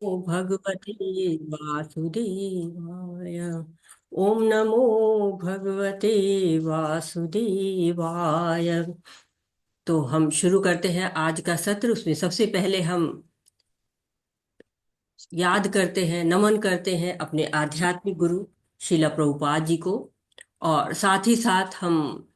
ओ भगवते वासुदेवाय। ओम नमो भगवते वासुदेवाय। तो हम शुरू करते हैं आज का सत्र। उसमें सबसे पहले हम याद करते हैं, नमन करते हैं अपने आध्यात्मिक गुरु श्रीला प्रभुपाद जी को। और साथ ही साथ हम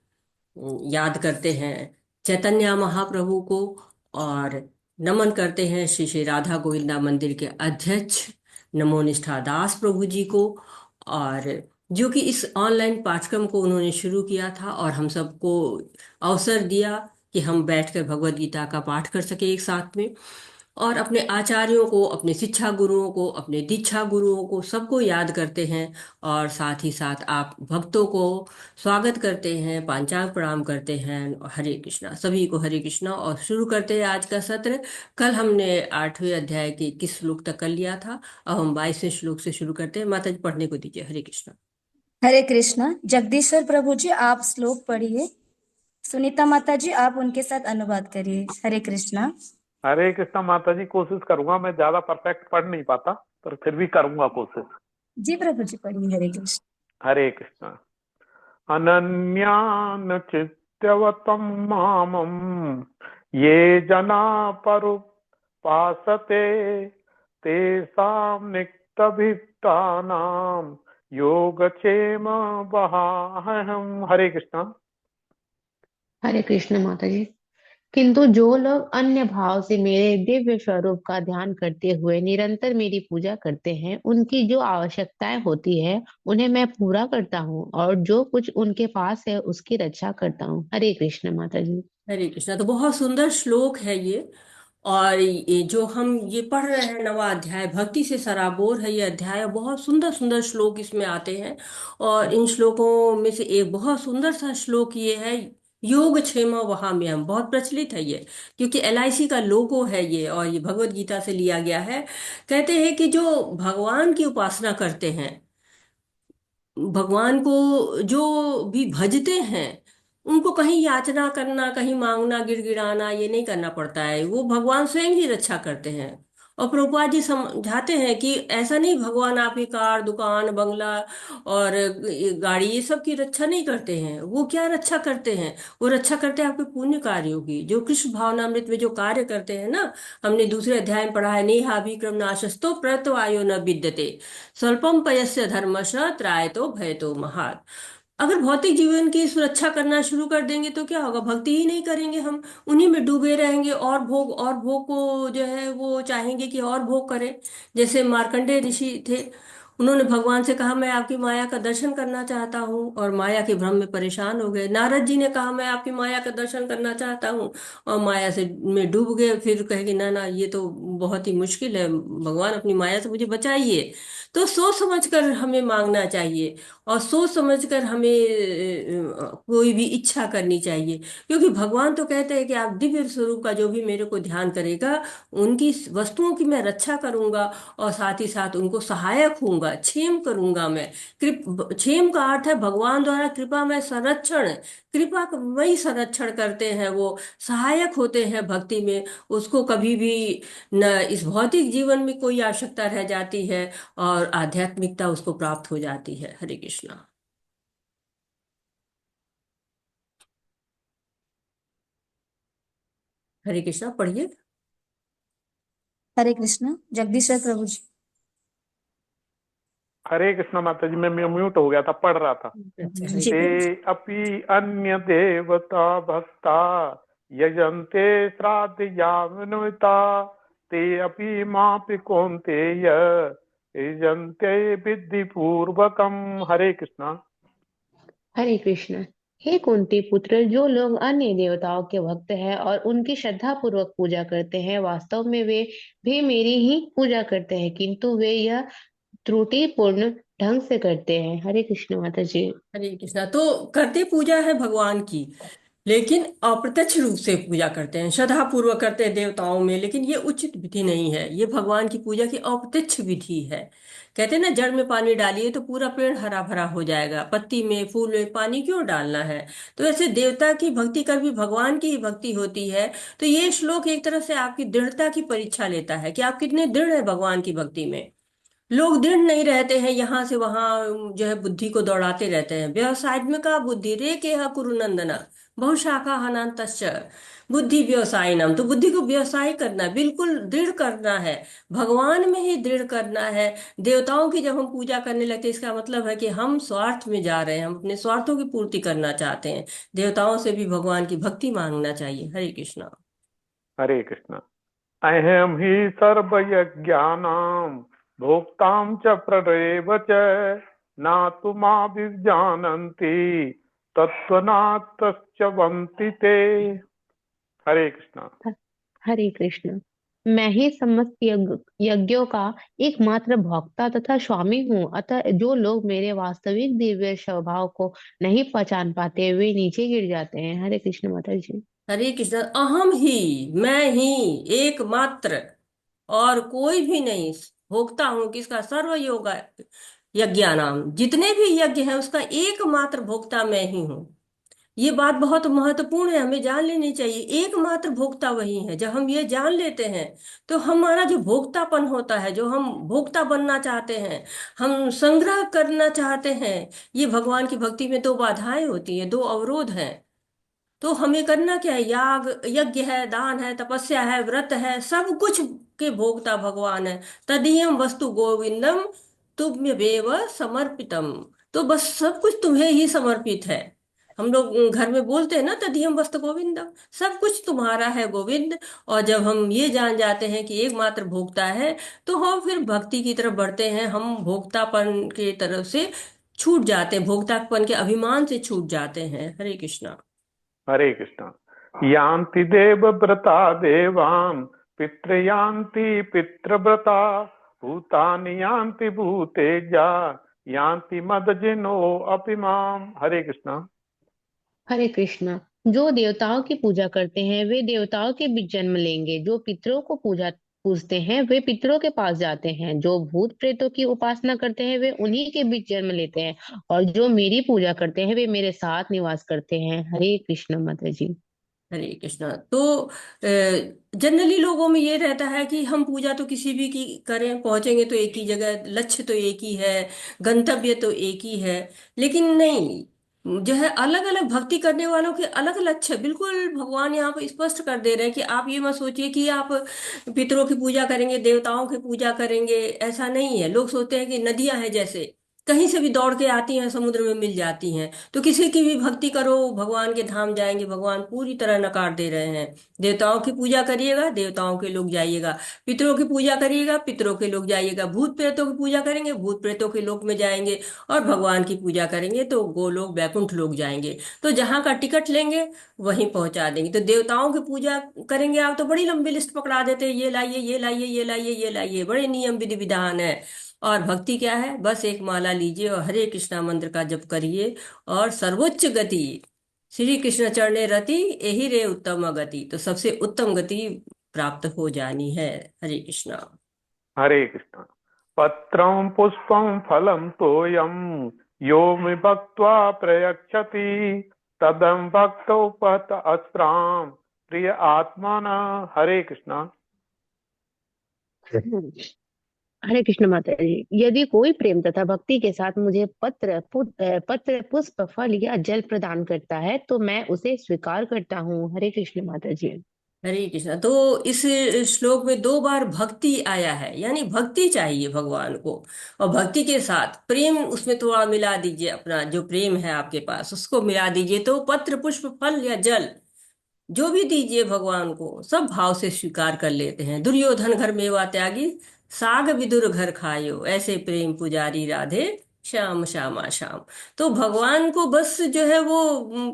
याद करते हैं चैतन्य महाप्रभु को। और नमन करते हैं श्री श्री राधा गोविंदा मंदिर के अध्यक्ष नमो निष्ठा दास प्रभु जी को। और जो कि इस ऑनलाइन पाठ्यक्रम को उन्होंने शुरू किया था और हम सबको अवसर दिया कि हम बैठकर भगवत गीता का पाठ कर सके एक साथ में। और अपने आचार्यों को, अपने शिक्षा गुरुओं को, अपने दीक्षा गुरुओं को, सबको याद करते हैं। और साथ ही साथ आप भक्तों को स्वागत करते हैं, पांचांग प्रणाम करते हैं। हरे कृष्णा, सभी को हरे कृष्णा। और शुरू करते हैं आज का सत्र। कल हमने 8वें अध्याय के 21 श्लोक तक कर लिया था। अब हम 22वें श्लोक से शुरू करते हैं। माता जी पढ़ने को दीजिए। हरे कृष्णा। हरे कृष्णा। जगदीश्वर प्रभु जी आप श्लोक पढ़िए। सुनीता माता जी आप उनके साथ अनुवाद करिए। हरे कृष्णा। हरे कृष्णा माता जी, कोशिश करूंगा। मैं ज्यादा परफेक्ट पढ़ नहीं पाता, पर फिर भी करूंगा कोशिश। जी प्रभु जी पढ़िए। हरे कृष्ण। हरे कृष्णा। अनन्यान चित्यवतम मामम ये जना परुपासते तेषां नित्यभियुक्तानां योगक्षेम वहाहं। हरे कृष्णा। हरे कृष्ण माता जी। किंतु जो लोग अन्य भाव से मेरे दिव्य स्वरूप का ध्यान करते हुए निरंतर मेरी पूजा करते हैं, उनकी जो आवश्यकताएं होती है उन्हें मैं पूरा करता हूँ, और जो कुछ उनके पास है उसकी रक्षा करता हूँ। हरे कृष्ण माता जी। हरे कृष्णा। तो बहुत सुंदर श्लोक है ये। और ये जो हम ये पढ़ रहे हैं, नवा अध्याय भक्ति से सराबोर है ये अध्याय। बहुत सुंदर सुंदर श्लोक इसमें आते हैं। और इन श्लोकों में से एक बहुत सुंदर सा श्लोक ये है, योग क्षेम वहाम्यहम्। बहुत प्रचलित है ये, क्योंकि एलआईसी का लोगो है ये और ये भगवत गीता से लिया गया है। कहते हैं कि जो भगवान की उपासना करते हैं, भगवान को जो भी भजते हैं, उनको कहीं याचना करना, कहीं मांगना, गिड़गिड़ाना ये नहीं करना पड़ता है। वो भगवान स्वयं ही रक्षा करते हैं। और प्रभुपाद जी समझाते हैं कि ऐसा नहीं, भगवान आपकी कार, दुकान, बंगला और गाड़ी ये सब की रक्षा नहीं करते हैं। वो क्या रक्षा करते हैं? वो रक्षा करते हैं आपके पुण्य कार्यों की, जो कृष्ण भावनामृत में जो कार्य करते हैं ना। हमने दूसरे अध्याय में पढ़ा है, नेहाभिक्रम नाशस्तो प्रत्यवायो न विद्यते स्वल्पम पयस्य धर्मश त्रायतो भयतो महात्। अगर भौतिक जीवन की सुरक्षा करना शुरू कर देंगे तो क्या होगा? भक्ति ही नहीं करेंगे हम, उन्हीं में डूबे रहेंगे। और भोग को जो है वो चाहेंगे कि और भोग करें। जैसे मार्कंडेय ऋषि थे, उन्होंने भगवान से कहा मैं आपकी माया का दर्शन करना चाहता हूँ, और माया के भ्रम में परेशान हो गए। नारद जी ने कहा मैं आपकी माया का दर्शन करना चाहता हूँ, और माया से में डूब गए। फिर कहेंगे ना ना, ये तो बहुत ही मुश्किल है, भगवान अपनी माया से मुझे बचाइए। तो सोच समझ कर हमें मांगना चाहिए, और सोच समझ कर हमें कोई भी इच्छा करनी चाहिए। क्योंकि भगवान तो कहते हैं कि आप दिव्य स्वरूप का जो भी मेरे को ध्यान करेगा, उनकी वस्तुओं की मैं रक्षा करूंगा, और साथ ही साथ उनको सहायक होऊंगा, क्षेम करूंगा मैं। क्षेम का अर्थ है भगवान द्वारा कृपा में संरक्षण। कृपा का वही संरक्षण करते हैं, वो सहायक होते हैं भक्ति में। उसको कभी भी न इस भौतिक जीवन में कोई आवश्यकता रह जाती है, और आध्यात्मिकता उसको प्राप्त हो जाती है। हरे कृष्णा। हरे कृष्णा पढ़िए। हरे कृष्ण। जगदीश्वर प्रभु जी। हरे कृष्णा माता जी, मैं म्यूट हो गया था, पढ़ रहा था। अच्छा, हरे जी ते प्रभु जी। अपि अन्य देवता भक्ता यजन्ते श्राद्धयामिनुता ते अपि मापि कौन्तेय यजन्ते विद्धि पूर्वकम। हरे कृष्णा। हरे कृष्ण। हे कुंती पुत्र, जो लोग अन्य देवताओं के भक्त हैं और उनकी श्रद्धा पूर्वक पूजा करते हैं, वास्तव में वे भी मेरी ही पूजा करते हैं, किंतु वे यह त्रुटिपूर्ण ढंग से करते हैं। हरे कृष्ण माता जी। हरे कृष्णा। तो करते पूजा है भगवान की, लेकिन अप्रत्यक्ष रूप से पूजा करते हैं, श्रद्धा पूर्वक करते हैं देवताओं में, लेकिन ये उचित विधि नहीं है। ये भगवान की पूजा की अप्रत्यक्ष विधि है। कहते हैं ना, जड़ में पानी डालिए तो पूरा पेड़ हरा भरा हो जाएगा, पत्ती में फूल में पानी क्यों डालना है। तो ऐसे देवता की भक्ति कर भी भगवान की ही भक्ति होती है। तो ये श्लोक एक तरह से आपकी दृढ़ता की परीक्षा लेता है कि आप कितने दृढ़ है भगवान की भक्ति में। लोग दृढ़ नहीं रहते हैं, यहाँ से वहां जो है बुद्धि को दौड़ाते रहते हैं। व्यवसाय में का बुद्धि रे के हा कुरुनंदना बहुशाखा हनातश्च। बुद्धि व्यवसाय नाम, तो बुद्धि को व्यवसाय करना है, बिल्कुल दृढ़ करना है, भगवान में ही दृढ़ करना है। देवताओं की जब हम पूजा करने लगते हैं, इसका मतलब है कि हम स्वार्थ में जा रहे हैं, हम अपने स्वार्थों की पूर्ति करना चाहते हैं। देवताओं से भी भगवान की भक्ति मांगना चाहिए। हरे कृष्णा। हरे कृष्ण। अहम ही सर्वयज्ञानां भोक्तां च प्ररेव च न तु मां विजानन्ति तत्त्वनात्तश्च वन्ति ते। हरे कृष्ण। हरे कृष्ण। मैं ही समस्त यज्ञों का एकमात्र भोक्ता तथा स्वामी हूँ, अतः जो लोग मेरे वास्तविक दिव्य स्वभाव को नहीं पहचान पाते वे नीचे गिर जाते हैं। हरे कृष्ण माता जी। हरे कृष्ण। अहम ही, मैं ही एकमात्र, और कोई भी नहीं, भोगता हूं किसका, सर्व योग यज्ञानाम, जितने भी यज्ञ हैं उसका एकमात्र भोक्ता मैं ही हूँ। ये बात बहुत महत्वपूर्ण है, हमें जान लेनी चाहिए। एकमात्र भोक्ता वही है। जब हम ये जान लेते हैं तो हमारा जो भोक्तापन होता है, जो हम भोक्ता बनना चाहते हैं, हम संग्रह करना चाहते हैं, ये भगवान की भक्ति में दो बाधाएं होती हैं, दो अवरोध हैं। तो हमें करना क्या है, याग यज्ञ है, दान है, तपस्या है, व्रत है, सब कुछ के भोक्ता भगवान है। तदीयम वस्तु गोविंदम तुभ्यमेव समर्पितम। तो बस सब कुछ तुम्हें ही समर्पित है। हम लोग घर में बोलते हैं ना, तदीयम वस्तु गोविंदम, सब कुछ तुम्हारा है गोविंद। और जब हम ये जान जाते हैं कि एकमात्र भोक्ता है, तो हम फिर भक्ति की तरफ बढ़ते हैं। हम भोक्तापन की तरफ से छूट जाते हैं, भोक्तापन के अभिमान से छूट जाते हैं। हरे कृष्णा। हरे कृष्ण। यान्ति देवव्रता देवान् पितृयान्ति पितृव्रता भूतानि यान्ति भूतेजा यान्ति मदजिनो अपि माम्। हरे कृष्ण। हरे कृष्णा। जो देवताओं की पूजा करते हैं वे देवताओं के बीच जन्म लेंगे, जो पितरों को पूजते हैं वे पितरों के पास जाते हैं, जो भूत प्रेतों की उपासना करते हैं वे उन्हीं के बीच जन्म लेते हैं, और जो मेरी पूजा करते हैं वे मेरे साथ निवास करते हैं। हरे कृष्ण माता जी। हरे कृष्णा। तो जनरली लोगों में ये रहता है कि हम पूजा तो किसी भी की करें, पहुंचेंगे तो एक ही जगह, लक्ष्य तो एक ही है, गंतव्य तो एक ही है। लेकिन नहीं, जो है अलग अलग भक्ति करने वालों के अलग लक्ष्य, बिल्कुल भगवान यहाँ पर स्पष्ट कर दे रहे हैं कि आप ये मत सोचिए कि आप पितरों की पूजा करेंगे, देवताओं की पूजा करेंगे, ऐसा नहीं है। लोग सोचते हैं कि नदियां हैं जैसे, कहीं से भी दौड़ के आती हैं, समुद्र में मिल जाती हैं, तो किसी की भी भक्ति करो भगवान के धाम जाएंगे। भगवान पूरी तरह नकार दे रहे हैं। देवताओं की पूजा करिएगा, देवताओं के लोग जाइएगा, पितरों की पूजा करिएगा, पितरों के लोग जाइएगा, भूत प्रेतों की पूजा करेंगे, भूत प्रेतों के लोक में जाएंगे, और भगवान की पूजा करेंगे तो गोलोक वैकुंठ लोग जाएंगे। तो जहाँ का टिकट लेंगे वहीं पहुंचा देंगे। तो देवताओं की पूजा करेंगे आप तो बड़ी लंबी लिस्ट पकड़ा देते हैं, ये लाइए ये लाइए ये लाइए ये लाइए, बड़े नियम विधि विधान है। और भक्ति क्या है, बस एक माला लीजिए और हरे कृष्णा मंत्र का जप करिए, और सर्वोच्च गति श्री कृष्ण चरणे रति, यही रे उत्तम गति। तो सबसे उत्तम गति प्राप्त हो जानी है। हरे कृष्णा। हरे कृष्ण। पत्रं पुष्पं फलं तोयं यो मे भक्त्वा प्रयच्छति तदं भक्तौ पत अस्त्रां प्रिय आत्मना। हरे कृष्ण। हरे कृष्ण माता जी। यदि कोई प्रेम तथा भक्ति के साथ मुझे पत्र पुष्प फल या जल प्रदान करता है तो मैं उसे स्वीकार करता हूँ। हरे कृष्ण माता जी। हरे कृष्णा। तो इस श्लोक में दो बार भक्ति आया है, यानी भक्ति चाहिए भगवान को, और भक्ति के साथ प्रेम उसमें थोड़ा मिला दीजिए, अपना जो प्रेम है आपके पास उसको मिला दीजिए। तो पत्र पुष्प फल या जल जो भी दीजिए भगवान को, सब भाव से स्वीकार कर लेते हैं। दुर्योधन घर मेवा त्यागी, साग विदुर घर खायो, ऐसे प्रेम पुजारी राधे श्याम श्यामा श्याम। तो भगवान को बस जो है वो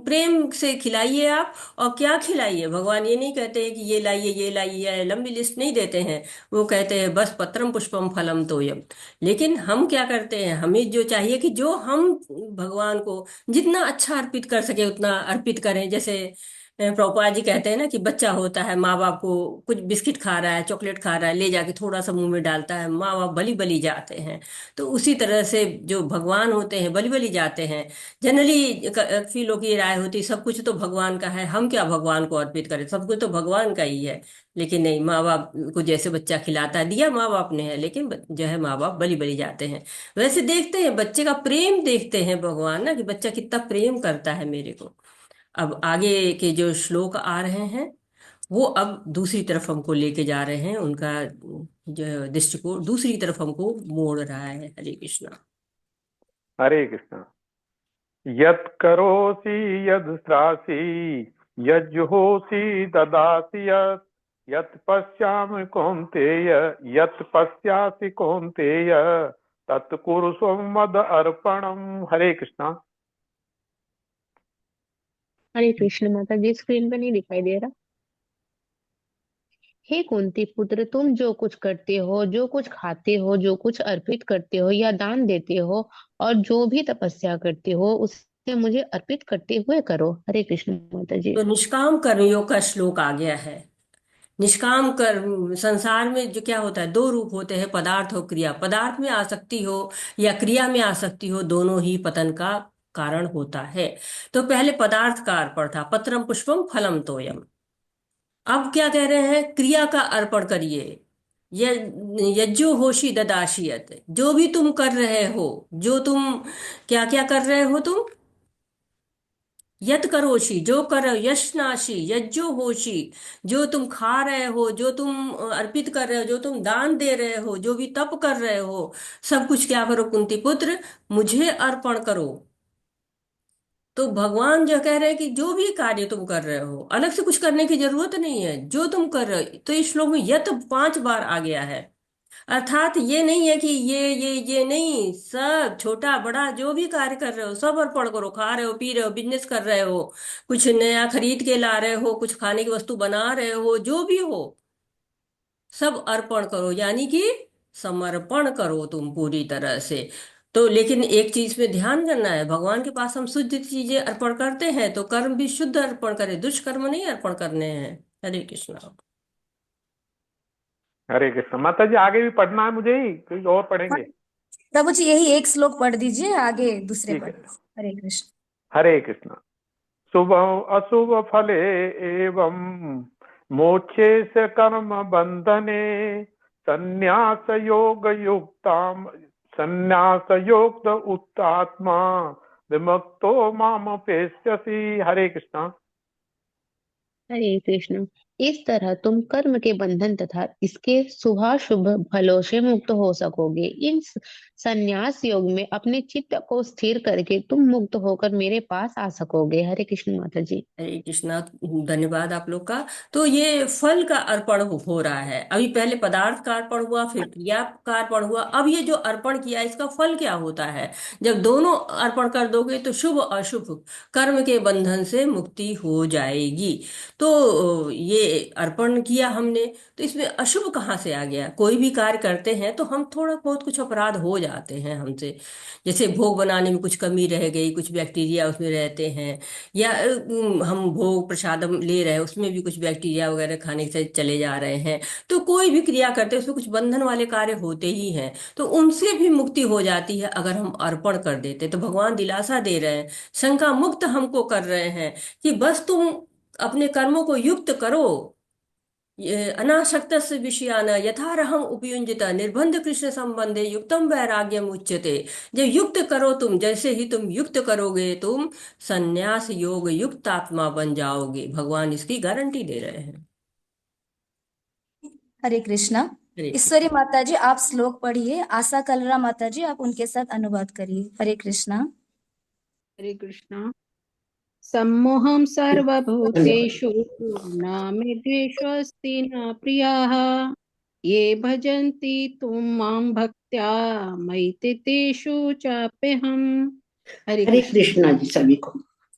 प्रेम से खिलाइए आप। और क्या खिलाइए, भगवान ये नहीं कहते हैं कि ये लाइए ये लाइए, लंबी लिस्ट नहीं देते हैं। वो कहते हैं बस पत्रम पुष्पम फलम तोयम। लेकिन हम क्या करते हैं, हमें जो चाहिए कि जो हम भगवान को जितना अच्छा अर्पित कर सके उतना अर्पित करें। जैसे प्रभुपाद जी कहते हैं ना कि बच्चा होता है, माँ बाप को कुछ बिस्किट खा रहा है, चॉकलेट खा रहा है, ले जाके थोड़ा सा मुंह में डालता है, माँ बाप बली बली जाते हैं। तो उसी तरह से जो भगवान होते हैं बलि बलि जाते हैं। जनरली काफी लोग की राय होती है सब कुछ तो भगवान का है, हम क्या भगवान को अर्पित करें, सब कुछ तो भगवान का ही है। लेकिन नहीं, माँ बाप को जैसे बच्चा खिलाता है, दिया माँ बाप ने है, लेकिन जो है माँ बाप बलि बलि जाते हैं। वैसे देखते हैं बच्चे का प्रेम, देखते हैं भगवान ना कि बच्चा कितना प्रेम करता है मेरे को। अब आगे के जो श्लोक आ रहे हैं वो अब दूसरी तरफ हमको लेके जा रहे हैं, उनका जो दृष्टिकोण दूसरी तरफ हमको मोड़ रहा है। हरे कृष्णा। हरे कृष्णा। यत् करोसि यद् श्रासि यज्जुहोसि ददासि यत् यत् पश्यामि कौन्तेय यत् पश्यासि कौन्तेय तत् कुरुष्व मद अर्पणम्। हरे कृष्णा। हरे कृष्ण माता जी, स्क्रीन पे नहीं दिखाई दे रहा। हे कुंती पुत्र, तुम जो कुछ करते हो, जो कुछ खाते हो, जो कुछ अर्पित करते हो या दान देते हो, और जो भी तपस्या करते हो उसे मुझे अर्पित करते हुए करो। हरे कृष्ण माता जी। तो निष्काम कर्मयोग का श्लोक आ गया है। निष्काम कर्म, संसार में जो क्या होता है, दो रूप होते हैं, पदार्थ और क्रिया। पदार्थ में आसक्ति हो या क्रिया में आसक्ति हो, दोनों ही पतन का कारण होता है। तो पहले पदार्थ का अर्पण था, पत्रम पुष्पम फलम तोयम। अब क्या कह रहे हैं, क्रिया का अर्पण करिए। यज्जो होशी ददाशियत, जो भी तुम कर रहे हो, जो तुम क्या क्या कर रहे हो तुम, यत करोशी जो कर रहे हो, यशनाशी यज्जो होशी, जो तुम खा रहे हो, जो तुम अर्पित कर रहे हो, जो तुम दान दे रहे हो, जो भी तप कर रहे हो, सब कुछ क्या करो कुंती पुत्र, मुझे अर्पण करो। तो भगवान जो कह रहे हैं कि जो भी कार्य तुम कर रहे हो, अलग से कुछ करने की जरूरत नहीं है, जो तुम कर रहे हो। तो इस श्लोक में यत 5 बार आ गया है। अर्थात ये नहीं है कि ये नहीं, सब छोटा बड़ा जो भी कार्य कर रहे हो सब अर्पण करो। खा रहे हो, पी रहे हो, बिजनेस कर रहे हो, कुछ नया खरीद के ला रहे हो, कुछ खाने की वस्तु बना रहे हो, जो भी हो सब अर्पण करो, यानी कि समर्पण करो तुम पूरी तरह से। तो लेकिन एक चीज में ध्यान करना है, भगवान के पास हम शुद्ध चीजें अर्पण करते हैं तो कर्म भी शुद्ध अर्पण करें, दुष्कर्म नहीं अर्पण करने हैं। हरे कृष्णा। हरे कृष्णा। माता जी आगे भी पढ़ना है मुझे ही, कोई और हाँ, पढ़ेंगे? प्रभु जी यही एक श्लोक पढ़ दीजिए, आगे दूसरे ठीक पढ़। है। हरे कृष्ण। हरे कृष्णा। शुभ अशुभ फले एवं मोक्षे से कर्म बंधने संन्यास योग युक्ताम संन्यास योक्त उत्तात्मा विमुक्तो माम पेष्यसि। हरे कृष्णा। हरे कृष्ण। इस तरह तुम कर्म के बंधन तथा इसके शुभाशुभ फलों से मुक्त हो सकोगे। इन संन्यास योग में अपने चित्त को स्थिर करके तुम मुक्त होकर मेरे पास आ सकोगे। हरे कृष्ण माता जी। हरे कृष्णा। धन्यवाद आप लोग का। तो ये फल का अर्पण हो रहा है, अभी पहले पदार्थ का अर्पण हुआ, फिर क्रिया का अर्पण हुआ, अब ये जो अर्पण किया इसका फल क्या होता है। जब दोनों अर्पण कर दोगे तो शुभ अशुभ कर्म के बंधन से मुक्ति हो जाएगी। तो ये अर्पण किया हमने, तो इसमें अशुभ कहाँ से आ गया। कोई भी कार्य करते हैं तो हम थोड़ा बहुत कुछ अपराध हो जाते हैं हमसे। जैसे भोग बनाने में कुछ कमी रह गई, कुछ बैक्टीरिया उसमें रहते हैं, या हम भोग प्रसादम ले रहे हैं उसमें भी कुछ बैक्टीरिया वगैरह खाने से चले जा रहे हैं। तो कोई भी क्रिया करते हैं उसमें कुछ बंधन वाले कार्य होते ही हैं, तो उनसे भी मुक्ति हो जाती है अगर हम अर्पण कर देते। तो भगवान दिलासा दे रहे हैं, शंका मुक्त हमको कर रहे हैं कि बस तुम अपने कर्मों को युक्त करो। ये अनासक्त विषयान यथारहम उपयुंजित निर्बंध कृष्ण संबंधे युक्तम वैराग्यम उच्यते। जब युक्त करो तुम, जैसे ही तुम युक्त करोगे तुम संन्यास योग युक्त आत्मा बन जाओगे, भगवान इसकी गारंटी दे रहे हैं। हरे कृष्णा। हरे ईश्वरी माता जी आप श्लोक पढ़िए, आशा कलरा माता जी आप उनके साथ अनुवाद करिए। हरे कृष्णा। हरे कृष्णा। सम्मोहं सर्वभूतेषु न मे द्वेषोऽस्ति न प्रियः ये भजन्ति तुम माम भक्त्या मयि ते तेषु चाप्यहम्। हरे हरे कृष्ण। कृष्णा जी सभी को।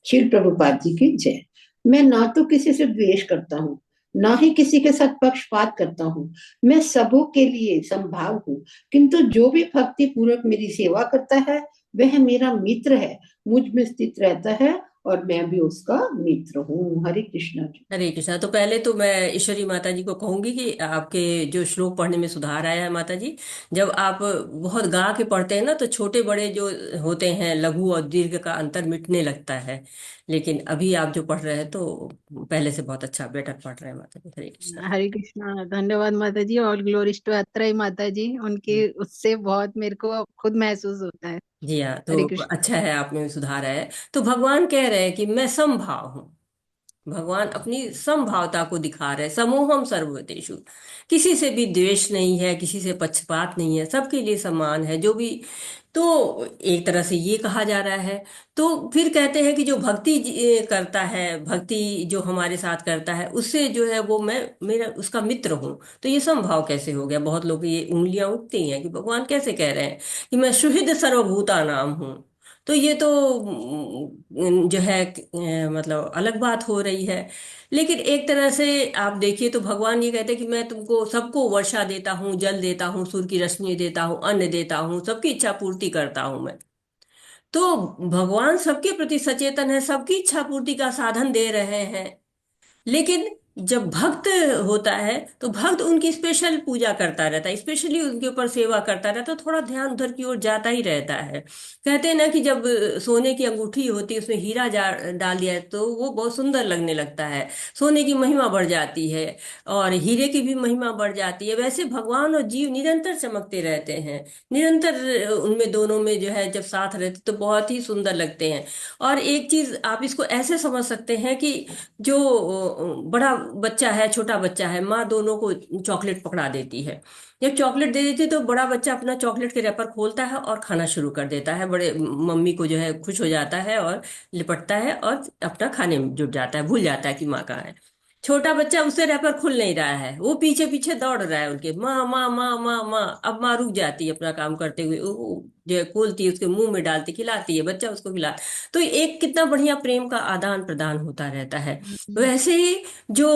श्री प्रभुपाद जी की जय। मैं ना तो किसी से द्वेष करता हूँ, ना ही किसी के साथ पक्षपात करता हूँ। मैं सबों के लिए समभाव हूँ, किंतु जो भी भक्ति पूर्वक मेरी सेवा करता है वह मेरा मित्र है, मुझ में स्थित रहता है और मैं भी उसका मित्र हूँ। हरे कृष्णा जी। हरे कृष्णा। तो पहले तो मैं ईश्वरी माता जी को कहूंगी कि आपके जो श्लोक पढ़ने में सुधार आया है माता जी। जब आप बहुत गा के पढ़ते हैं ना तो छोटे बड़े जो होते हैं लघु और दीर्घ का अंतर मिटने लगता है। लेकिन अभी आप जो पढ़ रहे हैं तो पहले से बहुत अच्छा बेटर पढ़ रहे हैं माता जी। हरे कृष्णा। हरे कृष्णा। धन्यवाद माता जी, और ग्लोरीज टू अत्रय माता जी। उनके उससे बहुत मेरे को खुद महसूस होता है। जी हाँ, तो हरे कृष्ण। अच्छा है आप में भी सुधार आया है। तो भगवान कह रहे हैं कि मैं समभाव हूँ। भगवान अपनी समभावता को दिखा रहे हैं। समोहम सर्वभूतेषु, किसी से भी द्वेष नहीं है, किसी से पक्षपात नहीं है, सबके लिए समान है जो भी। तो एक तरह से ये कहा जा रहा है। तो फिर कहते हैं कि जो भक्ति करता है, भक्ति जो हमारे साथ करता है उससे जो है वो मैं मेरा उसका मित्र हूँ। तो ये समभाव कैसे हो गया? बहुत लोग ये उंगलियां उठती हैं कि भगवान कैसे कह रहे हैं कि मैं सुहृद सर्वभूता नाम हूँ। तो ये तो जो है मतलब अलग बात हो रही है। लेकिन एक तरह से आप देखिए तो भगवान ये कहते हैं कि मैं तुमको सबको वर्षा देता हूँ, जल देता हूँ, सूर्य की रोशनी देता हूँ, अन्न देता हूँ, सबकी इच्छा पूर्ति करता हूँ मैं। तो भगवान सबके प्रति सचेतन है, सबकी इच्छा पूर्ति का साधन दे रहे हैं। लेकिन जब भक्त होता है तो भक्त उनकी स्पेशल पूजा करता रहता है, स्पेशली उनके ऊपर सेवा करता रहता है, तो थोड़ा ध्यान उधर की ओर जाता ही रहता है। कहते हैं ना कि जब सोने की अंगूठी होती है उसमें हीरा डाल दिया है तो वो बहुत सुंदर लगने लगता है, सोने की महिमा बढ़ जाती है और हीरे की भी महिमा बढ़ जाती है। वैसे भगवान और जीव निरंतर चमकते रहते हैं, निरंतर उनमें दोनों में जो है जब साथ रहते तो बहुत ही सुंदर लगते हैं। और एक चीज आप इसको ऐसे समझ सकते हैं कि जो बड़ा बच्चा है, छोटा बच्चा है, माँ दोनों को चॉकलेट पकड़ा देती है। जब चॉकलेट दे देती है तो बड़ा बच्चा अपना चॉकलेट के रैपर खोलता है और खाना शुरू कर देता है, बड़े मम्मी को जो है खुश हो जाता है और लिपटता है और अपना खाने में जुट जाता है, भूल जाता है कि माँ कहाँ है। छोटा बच्चा उससे रैपर खुल नहीं रहा है, वो पीछे पीछे दौड़ रहा है उनके, माँ माँ माँ माँ माँ। अब माँ रुक जाती है अपना काम करते हुए, वो जो है खोलती है, उसके मुंह में डालती, खिलाती है, बच्चा उसको खिला। तो एक कितना बढ़िया प्रेम का आदान प्रदान होता रहता है। वैसे ही जो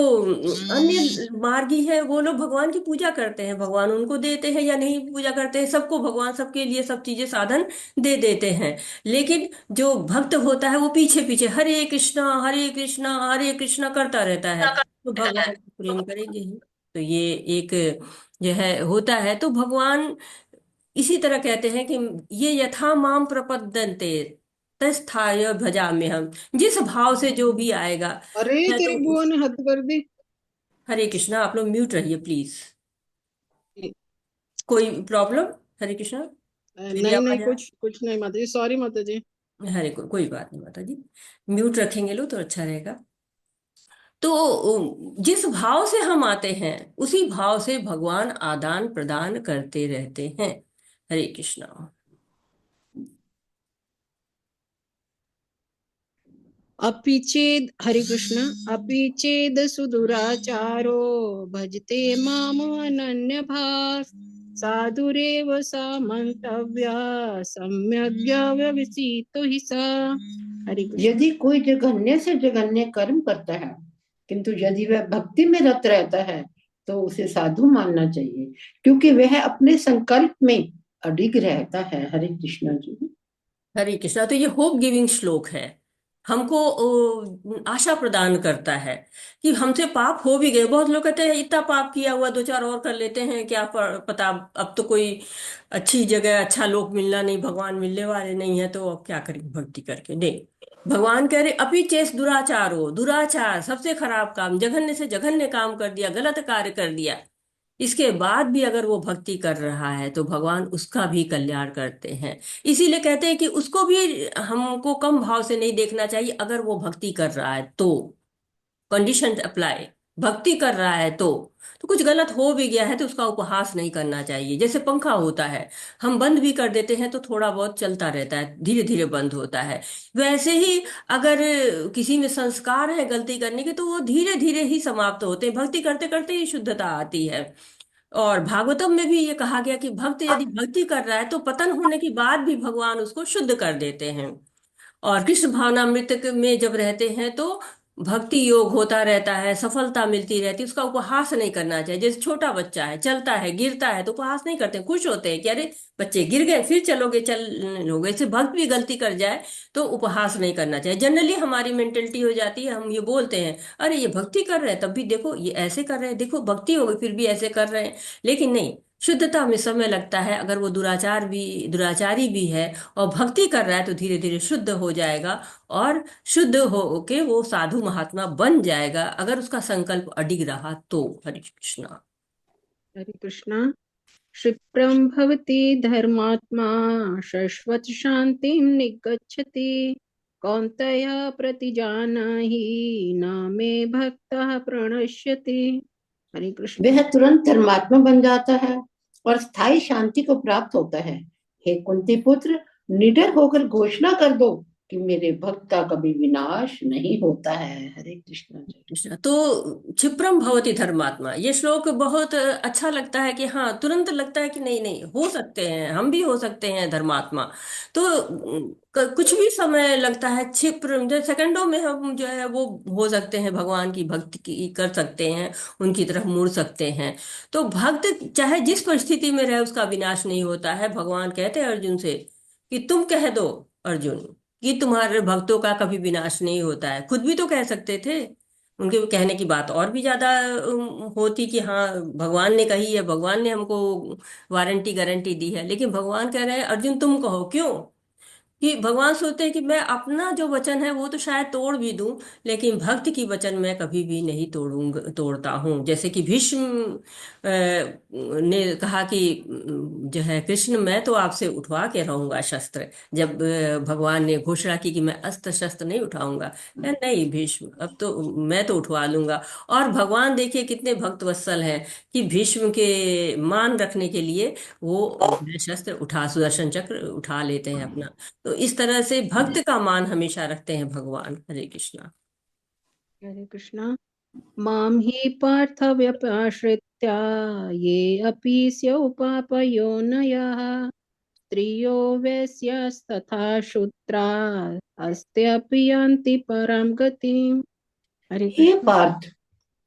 अन्य मार्गी है वो लोग भगवान की पूजा करते हैं, भगवान उनको देते हैं या नहीं पूजा करते हैं, सबको भगवान सबके लिए सब चीजें साधन दे देते हैं। लेकिन जो भक्त होता है वो पीछे पीछे हरे कृष्णा हरे कृष्णा करता रहता है, तो भगवान को प्रेम करेंगे ही। तो ये एक जो है होता है। तो भगवान इसी तरह कहते हैं कि ये यथा माम प्रपद्यन्ते तस्थाय भजाम्य हम, जिस भाव से जो भी आएगा अरे मैं तो तेरी बुआ ने हद कर दी। हरे कृष्णा। आप लोग म्यूट रहिए प्लीज। कोई प्रॉब्लम? हरे कृष्णा, मेरी नहीं नहीं, आवाज कुछ कुछ नहीं माता जी, सॉरी माता जी। हरे कोई बात नहीं माता जी, म्यूट रखेंगे लोग तो अच्छा रहेगा। तो जिस भाव से हम आते हैं उसी भाव से भगवान आदान प्रदान करते रहते हैं। हरे कृष्णा। अपि चेद, हरे कृष्ण, अपि चेद सुदुराचारो भजते माम अनन्य भाव साधुरेव सा मंतव्या सम्यक व्यवसितो हि सा। हरे कृष्ण। यदि कोई जघन्य से जघन्य कर्म करता है, किंतु यदि वह भक्ति में रत रहता है तो उसे साधु मानना चाहिए, क्योंकि वह अपने संकल्प में अडिग रहता है। हरे कृष्णा जी। हरे कृष्णा। तो ये होप गिविंग श्लोक है, हमको आशा प्रदान करता है कि हमसे पाप हो भी गए। बहुत लोग कहते हैं इतना पाप किया हुआ, दो चार और कर लेते हैं, क्या पता, अब तो कोई अच्छी जगह अच्छा लोक मिलना नहीं, भगवान मिलने वाले नहीं है, तो अब क्या करें भक्ति करके? नहीं, भगवान कह रहे अपि चेस दुराचारो, दुराचार सबसे खराब काम, जघन्य से जघन्य काम कर दिया, गलत कार्य कर दिया, इसके बाद भी अगर वो भक्ति कर रहा है तो भगवान उसका भी कल्याण करते हैं। इसीलिए कहते हैं कि उसको भी हमको कम भाव से नहीं देखना चाहिए। अगर वो भक्ति कर रहा है तो कंडीशन अप्लाई, भक्ति कर रहा है तो कुछ गलत हो भी गया है तो उसका उपहास नहीं करना चाहिए। जैसे पंखा होता है, हम बंद भी कर देते हैं तो थोड़ा बहुत चलता रहता है, धीरे धीरे बंद होता है। वैसे ही अगर किसी में संस्कार है गलती करने के तो वो धीरे धीरे ही समाप्त होते हैं, भक्ति करते करते ही शुद्धता आती है। और भागवतम में भी ये कहा गया कि भक्त यदि भक्ति कर रहा है तो पतन होने के बाद भी भगवान उसको शुद्ध कर देते हैं। और कृष्ण भावनामृत में जब रहते हैं तो भक्ति योग होता रहता है, सफलता मिलती रहती है, उसका उपहास नहीं करना चाहिए। जैसे छोटा बच्चा है, चलता है, गिरता है तो उपहास नहीं करते, खुश होते हैं कि अरे बच्चे गिर गए फिर चलोगे, चल लोगे। ऐसे भक्त भी गलती कर जाए तो उपहास नहीं करना चाहिए। जनरली हमारी मेंटेलिटी हो जाती है, हम ये बोलते हैं अरे ये भक्ति कर रहे हैं तब भी देखो ये ऐसे कर रहे हैं, देखो भक्ति हो गई फिर भी ऐसे कर रहे हैं। लेकिन नहीं, शुद्धता में समय लगता है। अगर वो दुराचारी भी है और भक्ति कर रहा है तो धीरे धीरे शुद्ध हो जाएगा, और शुद्ध हो के वो साधु महात्मा बन जाएगा, अगर उसका संकल्प अडिग रहा तो। हरे कृष्णा। हरे कृष्णा। क्षिप्रं भवति धर्मात्मा शाश्वत शान्तिं निगच्छति कौन्तेय प्रतिजानाहि न मे भक्तः प्रणश्यति। हरे कृष्ण। वह तुरंत धर्मात्मा बन जाता है और स्थायी शांति को प्राप्त होता है। हे कुंती पुत्र, निडर होकर घोषणा कर दो कि मेरे भक्त का कभी विनाश नहीं होता है। हरे कृष्ण जी। कृष्ण। तो क्षिप्रम भवति धर्मात्मा, ये श्लोक बहुत अच्छा लगता है कि हाँ, तुरंत लगता है कि नहीं नहीं हो सकते हैं, हम भी हो सकते हैं धर्मात्मा। तो कुछ भी समय लगता है, क्षिप्र जो सेकंडों में हम जो है वो हो सकते हैं, भगवान की भक्ति की कर सकते हैं, उनकी तरफ मुड़ सकते हैं। तो भक्त चाहे जिस परिस्थिति में रहे उसका विनाश नहीं होता है। भगवान कहते हैं अर्जुन से कि तुम कह दो अर्जुन कि तुम्हारे भक्तों का कभी विनाश नहीं होता है। खुद भी तो कह सकते थे, उनके कहने की बात और भी ज्यादा होती कि हाँ भगवान ने कही है, भगवान ने हमको वारंटी गारंटी दी है। लेकिन भगवान कह रहे हैं अर्जुन तुम कहो। क्यों? कि भगवान सोचते हैं कि मैं अपना जो वचन है वो तो शायद तोड़ भी दूं, लेकिन भक्त की वचन मैं कभी भी नहीं तोड़ता हूँ। जैसे कि भीष्म ने कहा कि जो है कृष्ण मैं तो आपसे उठवा के रहूंगा शस्त्र। जब भगवान ने घोषणा की कि मैं अस्त्र शस्त्र नहीं उठाऊंगा, नहीं भीष्म अब तो मैं तो उठवा लूंगा। और भगवान देखिए कितने भक्त वत्सल हैं कि भीष्म के मान रखने के लिए वो शस्त्र उठा, सुदर्शन चक्र उठा लेते हैं अपना। तो इस तरह से भक्त का मान हमेशा रखते हैं भगवान। हरे कृष्णा। हरे कृष्णा। मां हि पार्थ व्यपाश्रित्य ये अपि स्युः पापयोनयः स्त्रियो वैश्यास्तथा शूद्रा अस्त्यपि यान्ति परां गतिम्। हरे हे कृष्ण। पार्थ,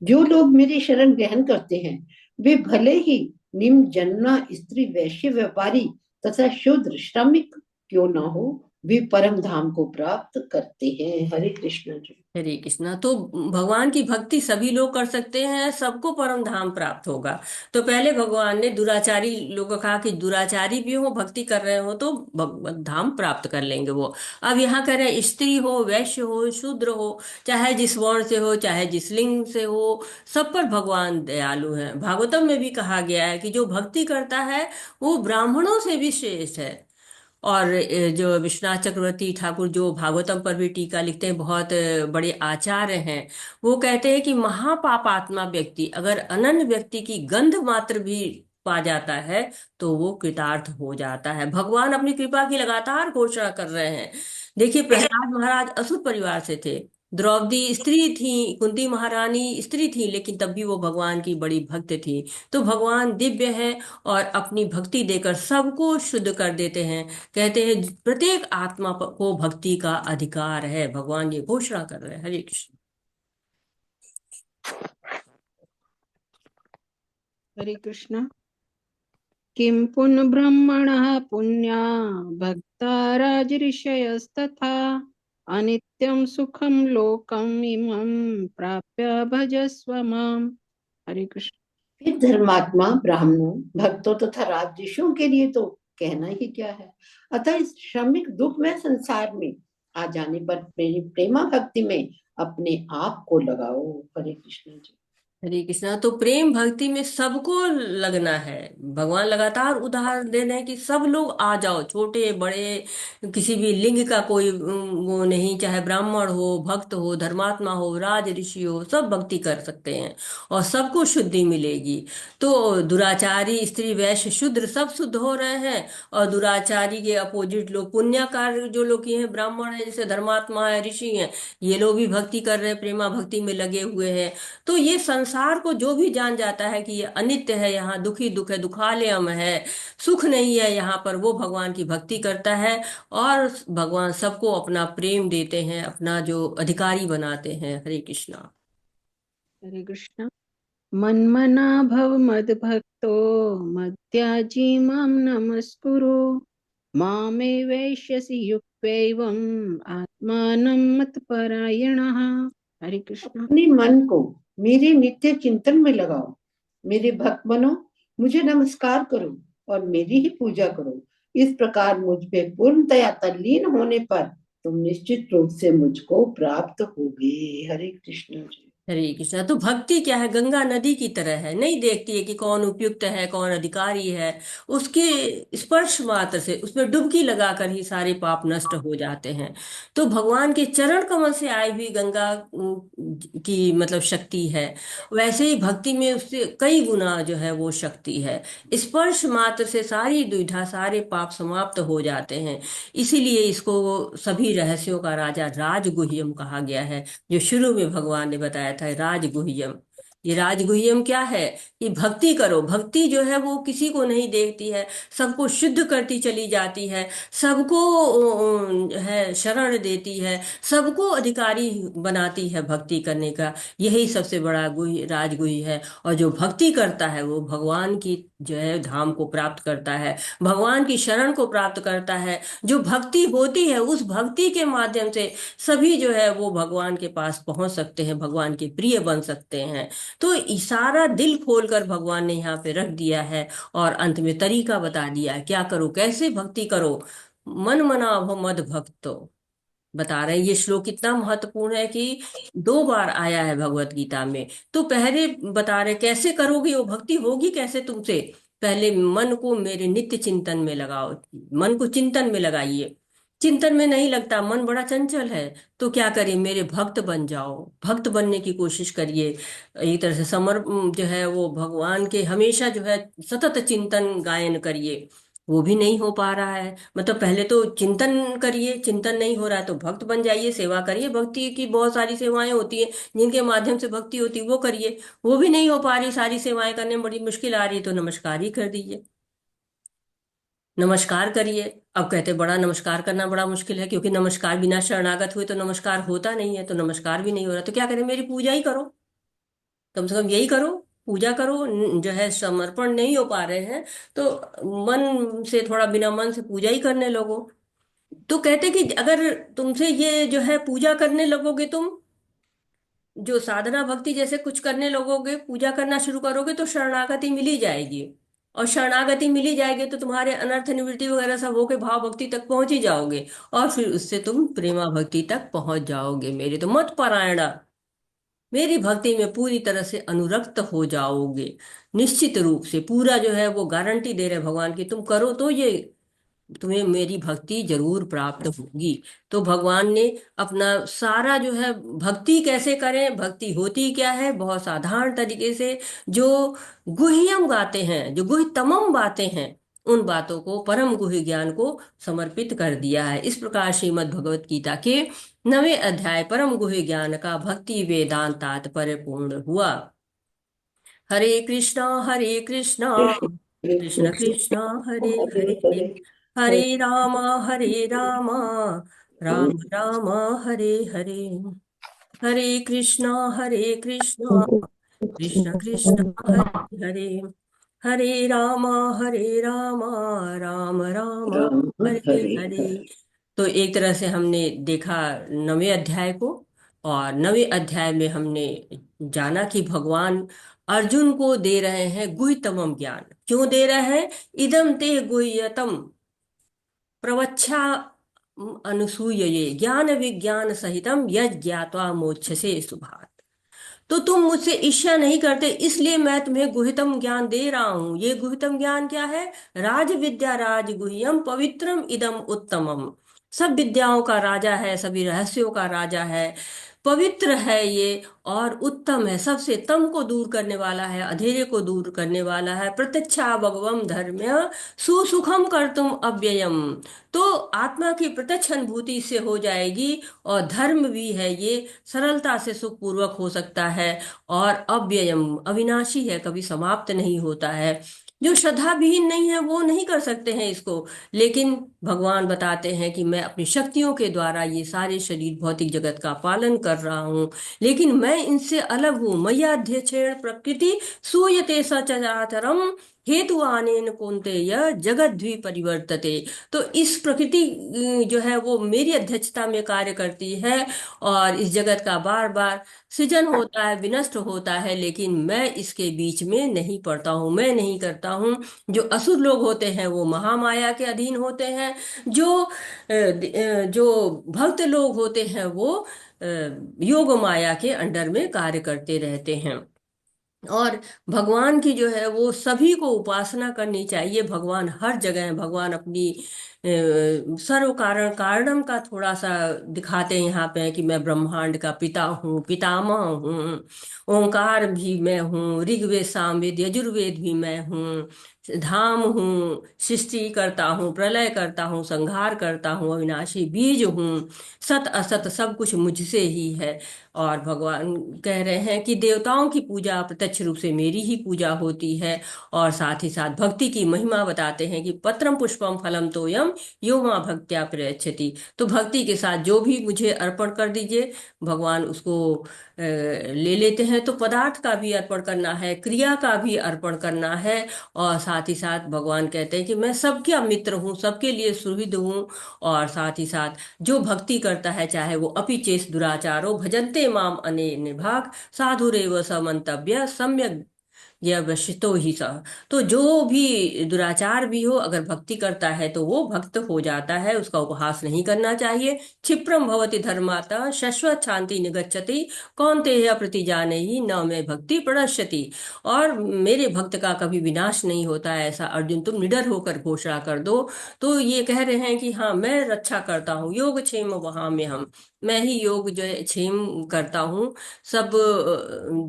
जो लोग मेरी शरण ग्रहण करते हैं वे भले ही निम्न जन्मा स्त्री, वैश्य, व्यापारी तथा शूद्र श्रमिक क्यों न हो, वे परम धाम को प्राप्त करते हैं। हरे कृष्ण जी। हरे कृष्णा। तो भगवान की भक्ति सभी लोग कर सकते हैं, सबको परम धाम प्राप्त होगा। तो पहले भगवान ने दुराचारी लोगों को कहा कि दुराचारी भी हो, भक्ति कर रहे हो तो भगवत धाम प्राप्त कर लेंगे वो। अब यहाँ कह रहे हैं स्त्री हो, वैश्य हो, शूद्र हो, चाहे जिस वर्ण से हो, चाहे जिस लिंग से हो, सब पर भगवान दयालु हैं। भागवतम में भी कहा गया है कि जो भक्ति करता है वो ब्राह्मणों से भी श्रेष्ठ है। और जो विश्वनाथ चक्रवर्ती ठाकुर जो भागवतम पर भी टीका लिखते हैं, बहुत बड़े आचार्य हैं, वो कहते हैं कि महापापात्मा व्यक्ति अगर अनन्य व्यक्ति की गंध मात्र भी पा जाता है तो वो कृतार्थ हो जाता है। भगवान अपनी कृपा की लगातार घोषणा कर रहे हैं। देखिए प्रहलाद महाराज असुर परिवार से थे, द्रौपदी स्त्री थी, कुंती महारानी स्त्री थी, लेकिन तब भी वो भगवान की बड़ी भक्त थी। तो भगवान दिव्य है और अपनी भक्ति देकर सबको शुद्ध कर देते हैं। कहते हैं प्रत्येक आत्मा को भक्ति का अधिकार है, भगवान ये घोषणा कर रहे हैं। हरे कृष्ण। हरे कृष्ण। किं पुनः ब्रह्मणः पुण्या भक्ता राजऋषयस्तथा अनित्यं सुखं लोकम् इमं प्राप्य भजस्व माम्। हरे कृष्ण। फिर धर्मात्मा ब्राह्मणों, भक्तों तथा राजर्षियों के लिए तो कहना ही क्या है। अतः इस श्रमिक दुख में संसार में आ जाने पर प्रेमा भक्ति में अपने आप को लगाओ। हरे कृष्ण जी। हरे कृष्णा। तो प्रेम भक्ति में सबको लगना है। भगवान लगातार उदाहरण दे रहे हैं कि सब लोग आ जाओ, छोटे बड़े, किसी भी लिंग का कोई वो नहीं, चाहे ब्राह्मण हो, भक्त हो, धर्मात्मा हो, राज ऋषि हो, सब भक्ति कर सकते हैं और सबको शुद्धि मिलेगी। तो दुराचारी स्त्री, वैश्य, शूद्र सब शुद्ध हो रहे हैं, और दुराचारी के अपोजिट लोग पुण्यकार जो लोग ये हैं, ब्राह्मण है, जैसे धर्मात्मा है, ऋषि हैं, ये लोग भी भक्ति कर रहे हैं, प्रेमा भक्ति में लगे हुए हैं। तो ये संसार संसार को जो भी जान जाता है कि ये अनित्य है, यहाँ दुखी दुख है, दुखालयम है, सुख नहीं है यहाँ पर, वो भगवान की भक्ति करता है। और भगवान सबको अपना प्रेम देते हैं, अपना जो अधिकारी बनाते हैं। हरे कृष्णा। हरे कृष्ण। मन्मना भव मद भक्तो मद्याजी मां नमस्कुरु मामे वैश्यसि युक्तैवम् आत्मानं मत्परायणः। हरे कृष्ण। अपने मन को मेरे नित्य चिंतन में लगाओ, मेरे भक्त बनो, मुझे नमस्कार करो और मेरी ही पूजा करो। इस प्रकार मुझ पे पूर्णतया तल्लीन होने पर तुम निश्चित रूप से मुझको प्राप्त होगे। हरे कृष्ण जी। हरे कृष्णा। तो भक्ति क्या है? गंगा नदी की तरह है, नहीं देखती है कि कौन उपयुक्त है, कौन अधिकारी है। उसके स्पर्श मात्र से, उसमें डुबकी लगाकर ही सारे पाप नष्ट हो जाते हैं। तो भगवान के चरण कमल से आई हुई गंगा की मतलब शक्ति है। वैसे ही भक्ति में उससे कई गुना जो है वो शक्ति है। स्पर्श मात्र से सारी दुविधा, सारे पाप समाप्त हो जाते हैं। इसीलिए इसको सभी रहस्यों का राजा राजगुह्यम कहा गया है, जो शुरू में भगवान ने बताया था, राजगुह्यम। ये राजगुह्यम क्या है? कि भक्ति करो। भक्ति जो है वो किसी को नहीं देखती है, सबको शुद्ध करती चली जाती है, सबको है शरण देती है, सबको अधिकारी बनाती है भक्ति करने का। यही सबसे बड़ा गुह्य, राजगुह्य है। और जो भक्ति करता है वो भगवान की जो है धाम को प्राप्त करता है, भगवान की शरण को प्राप्त करता है। जो भक्ति होती है, उस भक्ति के माध्यम से सभी जो है वो भगवान के पास पहुंच सकते हैं, भगवान के प्रिय बन सकते हैं। तो सारा दिल खोलकर भगवान ने यहाँ पे रख दिया है और अंत में तरीका बता दिया है, क्या करो, कैसे भक्ति करो। मन मना भव मद भक्तो, बता रहे हैं। ये श्लोक इतना महत्वपूर्ण है कि 2 बार आया है भगवत गीता में। तो पहले बता रहे कैसे करोगे वो भक्ति, होगी कैसे तुमसे? पहले मन को मेरे नित्य चिंतन में लगाओ, मन को चिंतन में लगाइए। चिंतन में नहीं लगता, मन बड़ा चंचल है। तो क्या करिए, मेरे भक्त बन जाओ, भक्त बनने की कोशिश करिए। एक तरह से जो है वो भगवान के हमेशा जो है सतत चिंतन गायन करिए। वो भी नहीं हो पा रहा है, मतलब पहले तो चिंतन करिए, चिंतन नहीं हो रहा है तो भक्त बन जाइए, सेवा करिए। भक्ति की बहुत सारी सेवाएं होती है जिनके माध्यम से भक्ति होती है, वो करिए। वो भी नहीं हो पा रही, सारी सेवाएं करने में बड़ी मुश्किल आ रही, तो नमस्कार ही कर दीजिए, नमस्कार करिए। अब कहते बड़ा नमस्कार करना बड़ा मुश्किल है, क्योंकि नमस्कार बिना शरणागत हुए तो नमस्कार होता नहीं है, तो नमस्कार भी नहीं हो रहा, तो क्या करें, मेरी पूजा ही करो, कम से कम यही करो, पूजा करो। जो है समर्पण नहीं हो पा रहे हैं तो मन से, थोड़ा बिना मन से पूजा ही करने लगो। तो कहते कि अगर तुमसे ये जो है पूजा करने लगोगे, तुम जो साधना भक्ति जैसे कुछ करने लगोगे, पूजा करना शुरू करोगे, तो शरणागति मिली जाएगी। और शरणागति मिली जाएगी तो तुम्हारे अनर्थ निवृत्ति वगैरह सब होके भाव भक्ति तक पहुंच ही जाओगे, और फिर उससे तुम प्रेमा भक्ति तक पहुंच जाओगे। मेरे तो मत पारायणा, मेरी भक्ति में पूरी तरह से अनुरक्त हो जाओगे। निश्चित रूप से पूरा जो है वो गारंटी दे रहे भगवान की, तुम करो तो ये तुम्हें मेरी भक्ति जरूर प्राप्त होगी। तो भगवान ने अपना सारा जो है, भक्ति कैसे करें, भक्ति होती क्या है, बहुत साधारण तरीके से जो गुह्यम गाते हैं, जो गुह्यतमम बातें हैं, उन बातों को, परम गुह्य ज्ञान को समर्पित कर दिया है। इस प्रकार श्रीमद् भगवत गीता के 9वें अध्याय परम गुह्य ज्ञान का भक्ति वेदांत तात्पर्य पूर्ण हुआ। हरे कृष्णा कृष्ण कृष्ण हरे हरे हरे, हरे हरे हरे राम राम राम हरे हरे, हरे कृष्णा कृष्ण कृष्ण हरे हरे, हरे राम राम राम राम हरे हरे हरे। हरे। तो एक तरह से हमने देखा 9वें अध्याय को, और 9वें अध्याय में हमने जाना कि भगवान अर्जुन को दे रहे हैं गुह्यतमम ज्ञान। क्यों दे रहे हैं? इदम ते गुह्यतम प्रवच्छा अनुसूयये ज्ञान विज्ञान सहितम यज्ञात्वा ज्ञात्वा मोक्षसे सुभात्। तो तुम मुझसे ईर्ष्या नहीं करते, इसलिए मैं तुम्हें गुह्यतम ज्ञान दे रहा हूं। ये गुह्यतम ज्ञान क्या है? राज विद्या राज गुह्यम पवित्रम इदम उत्तमम। सब विद्याओं का राजा है, सभी रहस्यों का राजा है, पवित्र है ये और उत्तम है, सबसे तम को दूर करने वाला है, अंधेरे को दूर करने वाला है। प्रत्यक्षा भगवम धर्म्य सुसुखम कर्तुम अव्ययम। तो आत्मा की प्रत्यक्ष अनुभूति से हो जाएगी, और धर्म भी है ये, सरलता से सुखपूर्वक हो सकता है, और अव्ययम अविनाशी है, कभी समाप्त नहीं होता है। जो श्रद्धा विहीन नहीं है वो नहीं कर सकते हैं इसको। लेकिन भगवान बताते हैं कि मैं अपनी शक्तियों के द्वारा ये सारे शरीर भौतिक जगत का पालन कर रहा हूँ, लेकिन मैं इनसे अलग हूँ। मय्याध्यक्षेण प्रकृति सूयते सचराचरम हेतु आनेन कौन्तेय जगद्द्वि परिवर्तते। तो इस प्रकृति जो है वो मेरी अध्यक्षता में कार्य करती है, और इस जगत का बार बार सृजन होता है, विनष्ट होता है, लेकिन मैं इसके बीच में नहीं पड़ता हूँ, मैं नहीं करता हूँ। जो असुर लोग होते हैं वो महामाया के अधीन होते हैं, जो भक्त लोग होते हैं वो योग माया के अंडर में कार्य करते रहते हैं। और भगवान की जो है वो सभी को उपासना करनी चाहिए। भगवान हर जगह है। भगवान अपनी सर्व कारण कारणम का थोड़ा सा दिखाते हैं यहाँ पे कि मैं ब्रह्मांड का पिता हूँ, पितामह हूँ, ओंकार भी मैं हूँ, ऋग्वेद सामवेद यजुर्वेद भी मैं हूँ, धाम हूँ, सृष्टि करता हूँ, प्रलय करता हूँ, संहार करता हूँ, अविनाशी बीज हूँ, सत असत सब कुछ मुझसे ही है। और भगवान कह रहे हैं कि देवताओं की पूजा प्रत्यक्ष रूप से मेरी ही पूजा होती है। और साथ ही साथ भक्ति की महिमा बताते हैं कि पत्रम पुष्पम फलम तोयम यो मां भक्त्या प्रयच्छति। तो भक्ति के साथ जो भी मुझे अर्पण कर दीजिए, भगवान उसको ले लेते हैं। तो पदार्थ का भी अर्पण करना है, क्रिया का भी अर्पण करना है, और साथ ही साथ भगवान कहते हैं कि मैं सबका मित्र हूँ, सबके लिए सुहृद हूँ। और साथ ही साथ जो भक्ति करता है, चाहे वो अपिचेस दुराचारो भजन्ते माम अनेन भाग साधुरेव समन्तव्य सम्यक यह वशितो ही सा। तो जो भी दुराचार भी हो, अगर भक्ति करता है तो वो भक्त हो जाता है, उसका उपहास नहीं करना चाहिए। क्षिप्रम भवति धर्माता शश्वत शांति निगच्छति कौन्तेय प्रतिजाने ही न में भक्ति प्रणश्यति। और मेरे भक्त का कभी विनाश नहीं होता है, ऐसा अर्जुन तुम निडर होकर घोषणा कर दो। तो ये कह रहे हैं कि हाँ, मैं रक्षा करता हूँ, योग क्षेम वहां में हम, मैं ही योग जो है क्षेम करता हूँ। सब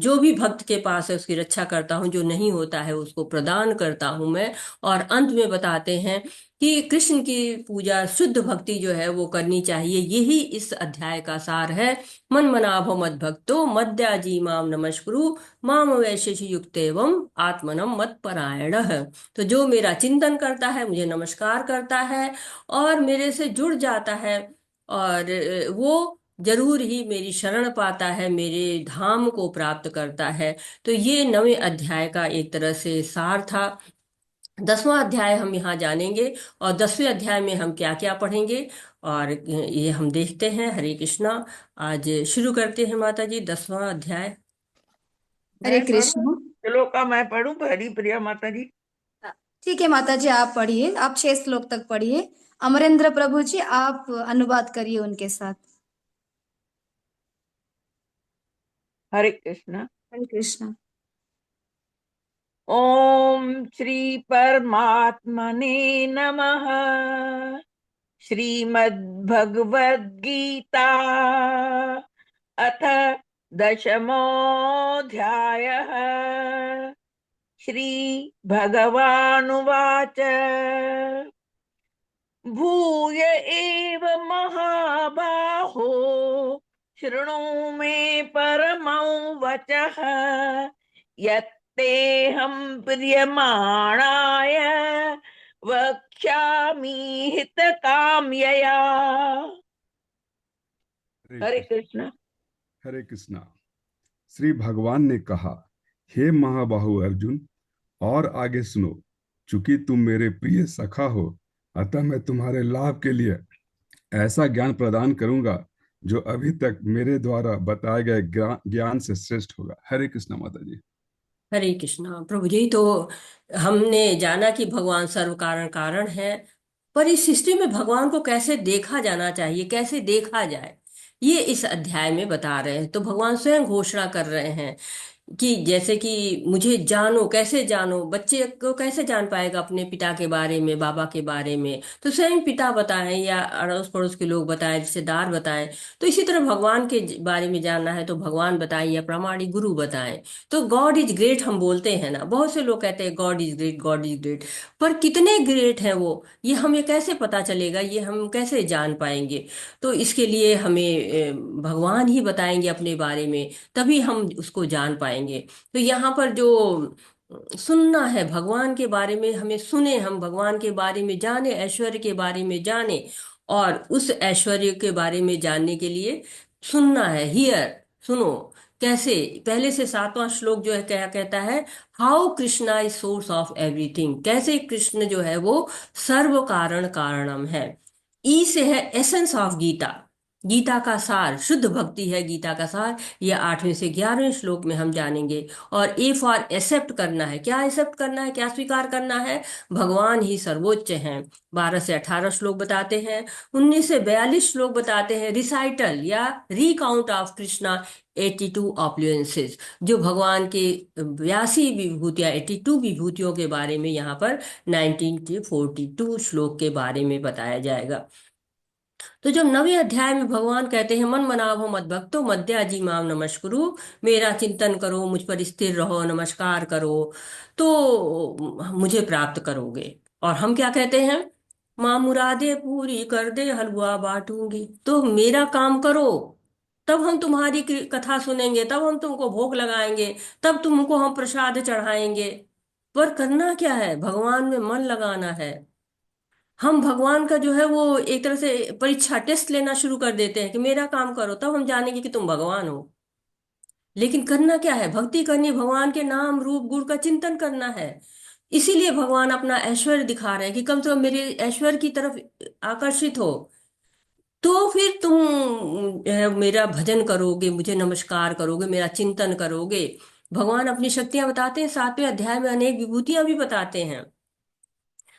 जो भी भक्त के पास है उसकी रक्षा करता हूँ, जो नहीं होता है उसको प्रदान करता हूँ मैं। और अंत में बताते हैं कि कृष्ण की पूजा शुद्ध भक्ति जो है वो करनी चाहिए। यही इस अध्याय का सार है। मन मनाभो मद भक्तो मद्याजी माम नमस्कुरु माम वैशेषि युक्त एवं आत्मनम मत परायण। तो जो मेरा चिंतन करता है, मुझे नमस्कार करता है और मेरे से जुड़ जाता है, और वो जरूर ही मेरी शरण पाता है, मेरे धाम को प्राप्त करता है। तो ये 9वें अध्याय का एक तरह से सार था। 10वां अध्याय हम यहाँ जानेंगे, और 10वें अध्याय में हम क्या क्या पढ़ेंगे और ये हम देखते हैं। हरे कृष्णा। आज शुरू करते हैं माता जी 10वां अध्याय। हरे मैं पढ़ूं? कृष्ण। श्लोका मैं पढ़ूं? हरी प्रिया माता जी। ठीक है माता जी, आप पढ़िए, आप 6 श्लोक तक पढ़िए। अमरेंद्र प्रभु जी, आप अनुवाद करिए उनके साथ। हरे कृष्णा। हरे कृष्ण। ओम श्री परमात्मने नमः। श्रीमद्भगवद गीता अथ दशमोऽध्यायः। श्री भगवानुवाच भूय एव महाबाहो शृणु मे परमं वचः यत्तेऽहं प्रीयमाणाय वक्ष्यामि हितकाम्यया। हरे कृष्ण। हरे कृष्णा। श्री भगवान ने कहा, हे महाबाहु अर्जुन, और आगे सुनो। चूंकि तुम मेरे प्रिय सखा हो, अतः मैं तुम्हारे लाभ के लिए ऐसा ज्ञान प्रदान करूंगा जो अभी तक मेरे द्वारा बताए गए ज्ञान से श्रेष्ठ होगा। हरे कृष्णा माता जी। हरे कृष्णा। प्रभु जी, तो हमने जाना कि भगवान सर्व कारण कारण है, पर इस सृष्टि में भगवान को कैसे देखा जाना चाहिए, कैसे देखा जाए, ये इस अध्याय में बता रहे हैं। तो भगवान स्वयं घोषणा कर रहे हैं कि जैसे कि मुझे जानो, कैसे जानो, बच्चे को कैसे जान पाएगा अपने पिता के बारे में, बाबा के बारे में? तो स्वयं पिता बताएं या अड़ोस पड़ोस के लोग बताएं, रिश्तेदार बताएं। तो इसी तरह भगवान के बारे में जानना है तो भगवान बताएं या प्रामाणिक गुरु बताएं। तो गॉड इज ग्रेट हम बोलते हैं ना, बहुत से लोग कहते हैं God is great, God is great. पर कितने ग्रेट हैं वो, ये हमें कैसे पता चलेगा, ये हम कैसे जान पाएंगे? तो इसके लिए हमें भगवान ही बताएंगे अपने बारे में, तभी हम उसको जान पाएंगे। तो यहाँ पर जो सुनना है भगवान के बारे में, हमें सुने, हम भगवान के बारे में जाने, ऐश्वर्य के बारे में जाने, और उस ऐश्वर्य के बारे में जानने के लिए सुनना है। हियर, सुनो। कैसे? पहले से 7वां श्लोक जो है क्या कहता है? How Krishna is source of everything. कैसे कृष्ण जो है वो सर्व कारण कारणम है। ई से है एसेंस ऑफ गीता, गीता का सार, शुद्ध भक्ति है गीता का सार। ये 8वें से 11वें श्लोक में हम जानेंगे। और ए फॉर एक्सेप्ट करना है। क्या एक्सेप्ट करना है, क्या स्वीकार करना है? भगवान ही सर्वोच्च हैं। 12 से 18 श्लोक बताते हैं। 19 से 42 श्लोक बताते हैं रिसाइटल या रिकाउंट ऑफ कृष्णा 82 ऑप्युलेंसेस, जो भगवान के 82 विभूतियां, 82 विभूतियों के बारे में यहाँ पर 19 से 42 श्लोक के बारे में बताया जाएगा। तो जब 9वें अध्याय में भगवान कहते हैं मन मनाभो मद भक्तो मद्याजी माम नमस्कुरु, मेरा चिंतन करो, मुझ पर स्थिर रहो, नमस्कार करो, तो मुझे प्राप्त करोगे। और हम क्या कहते हैं? माँ मुरादे पूरी कर दे, हलवा बांटूंगी। तो मेरा काम करो, तब हम तुम्हारी कथा सुनेंगे, तब हम तुमको भोग लगाएंगे, तब तुमको हम प्रसाद चढ़ाएंगे। पर करना क्या है? भगवान में मन लगाना है। हम भगवान का जो है वो एक तरह से परीक्षा, टेस्ट लेना शुरू कर देते हैं कि मेरा काम करो, तब हम जानेंगे कि तुम भगवान हो। लेकिन करना क्या है? भक्ति करनी, भगवान के नाम रूप गुण का चिंतन करना है। इसीलिए भगवान अपना ऐश्वर्य दिखा रहे हैं कि कम से कम मेरे ऐश्वर्य की तरफ आकर्षित हो, तो फिर तुम मेरा भजन करोगे, मुझे नमस्कार करोगे, मेरा चिंतन करोगे। भगवान अपनी शक्तियां बताते हैं, 7वें अध्याय में अनेक विभूतियां भी बताते हैं।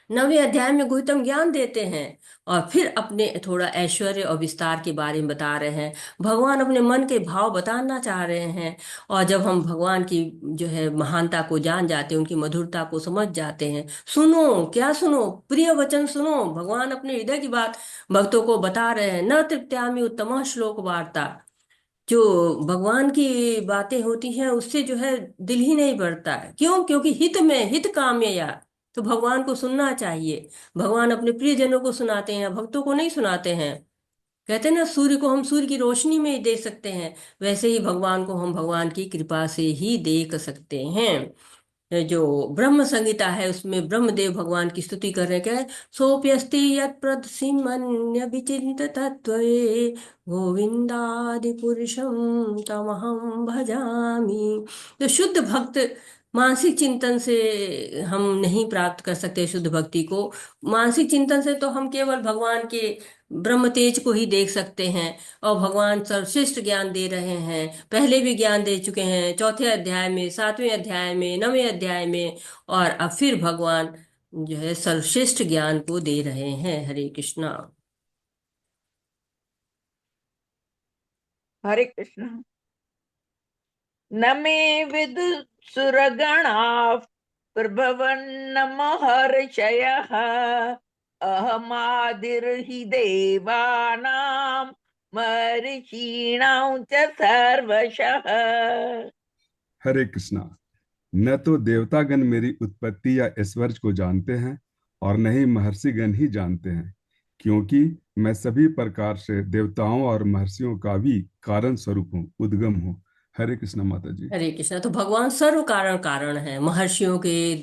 9वें अध्याय में गुह्यतम ज्ञान देते हैं, और फिर अपने थोड़ा ऐश्वर्य और विस्तार के बारे में बता रहे हैं। भगवान अपने मन के भाव बताना चाह रहे हैं। और जब हम भगवान की जो है महानता को जान जाते हैं, उनकी मधुरता को समझ जाते हैं, सुनो, क्या सुनो? प्रिय वचन सुनो। भगवान अपने हृदय की बात भक्तों को बता रहे हैं। न तृप्त्यामि उत्तम श्लोक वार्ता। जो भगवान की बातें होती हैं उससे जो है दिल ही नहीं भरता है। क्यों? क्योंकि हित में हित कामया। तो भगवान को सुनना चाहिए। भगवान अपने प्रियजनों को सुनाते हैं, भक्तों को नहीं सुनाते हैं। कहते हैं ना, सूर्य को हम सूर्य की रोशनी में ही देख सकते हैं, वैसे ही भगवान को हम भगवान की कृपा से ही देख सकते हैं। जो ब्रह्म संहिता है उसमें ब्रह्मदेव भगवान की स्तुति कर रहे हैं। क्या है? सोप्यस्ति यत्प्रदसिमन्य विचिन्त तत्त्वे गोविंदादि पुरुषम तमहम भजामि। तो शुद्ध भक्त मानसिक चिंतन से हम नहीं प्राप्त कर सकते शुद्ध भक्ति को। मानसिक चिंतन से तो हम केवल भगवान के ब्रह्म तेज को ही देख सकते हैं। और भगवान सर्वश्रेष्ठ ज्ञान दे रहे हैं, पहले भी ज्ञान दे चुके हैं, 4थे अध्याय में, 7वें अध्याय में, 9वें अध्याय में। और अब फिर भगवान जो है सर्वश्रेष्ठ ज्ञान को दे रहे हैं। हरे कृष्णा। हरे कृष्ण। न मे विदुसुरगणा प्रभवन्न महर्षयः अहमादिर्हि देवानां महर्षीणां च सर्वशः। हरे कृष्णा। न तो देवतागण मेरी उत्पत्ति या ऐश्वर्य को जानते हैं और न ही महर्षिगण ही जानते हैं, क्योंकि मैं सभी प्रकार से देवताओं और महर्षियों का भी कारण स्वरूप हूँ, उद्गम हूँ। हरे कृष्णा माता जी। हरे कृष्णा। तो भगवान सर्व कारण कारण है, महर्षियों के,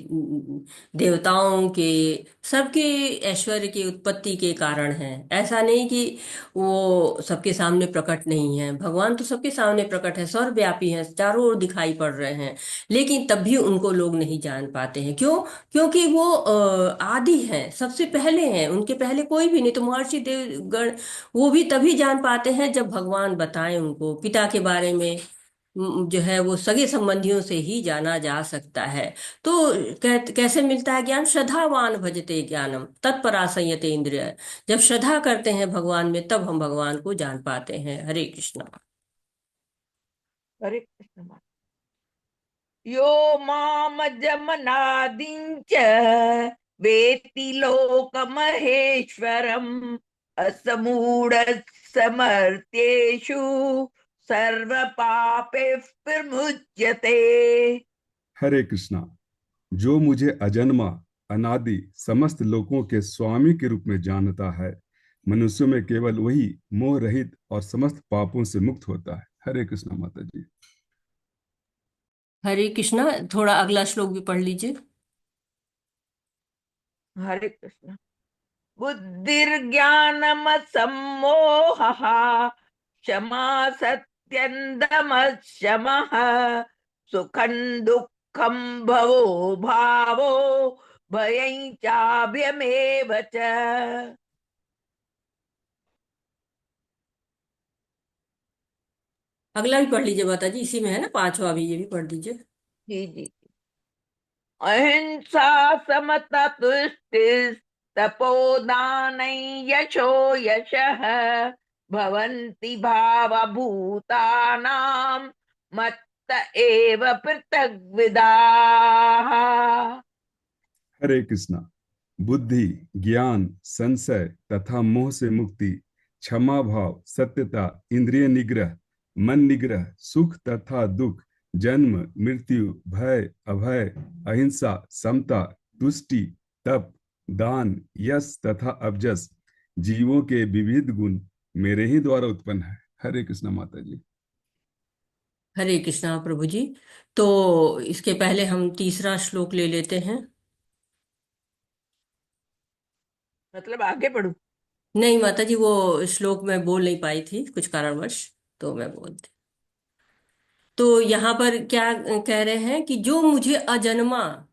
देवताओं के, सबके ऐश्वर्य की उत्पत्ति के कारण है। ऐसा नहीं कि वो सबके सामने प्रकट नहीं है। भगवान तो सबके सामने प्रकट है, सर्वव्यापी है, चारों ओर दिखाई पड़ रहे हैं। लेकिन तब भी उनको लोग नहीं जान पाते हैं। क्यों? क्योंकि वो आदि हैं, सबसे पहले हैं, उनके पहले कोई भी नहीं। तो महर्षि देवगण वो भी तभी जान पाते हैं जब भगवान बताएं उनको। पिता के बारे में जो है वो सगे संबंधियों से ही जाना जा सकता है। तो कैसे मिलता है ज्ञान? श्रद्धावान भजते ज्ञानम तत्परा संयते इंद्रिय। जब श्रद्धा करते हैं भगवान में, तब हम भगवान को जान पाते हैं। हरे कृष्णा। हरे कृष्ण। यो मामजमनादिञ्च वेत्ति लोकमहेश्वरम् असमूढः समर्थ्येषु सर्वपापैः प्रमुच्यते। हरे कृष्णा। जो मुझे अजन्मा, अनादि, समस्त लोकों के स्वामी के रूप में जानता है, मनुष्यों में केवल वही मोह रहित और समस्त पापों से मुक्त होता है। हरे कृष्णा माता जी। हरे कृष्णा। थोड़ा अगला श्लोक भी पढ़ लीजिए। हरे कृष्ण। बुद्धिर्ज्ञानमसम्मोहः क्षमा सत्यन्दमशमः सुखं दुःखं भवो भावो भयं चाभयमेव च। अगला भी पढ़ लीजिए माता जी, इसी में है ना पांचवा भी, ये भी पढ़ दीजिए। जी जी। अहिंसा समता तुष्टिस् तपोदानै यशो यशः भवन्ति भावभूतानां मत्त एव पृथग्विदाः। हरे कृष्णा। बुद्धि, ज्ञान, संशय तथा मोह से मुक्ति, क्षमा भाव, सत्यता, इंद्रिय निग्रह, मन निग्रह, सुख तथा दुख, जन्म मृत्यु, भय अभय, अहिंसा, समता, तुष्टि, तप, दान, यश तथा अबजस, जीवों के विविध गुण मेरे ही द्वारा उत्पन्न है। हरे कृष्णा माता जी। हरे कृष्णा प्रभु जी। तो इसके पहले हम तीसरा श्लोक ले लेते हैं। मतलब आगे बढ़ू? नहीं माता जी, वो श्लोक मैं बोल नहीं पाई थी कुछ कारणवश, तो मैं बोलती। तो यहाँ पर क्या कह रहे हैं कि जो मुझे अजन्मा,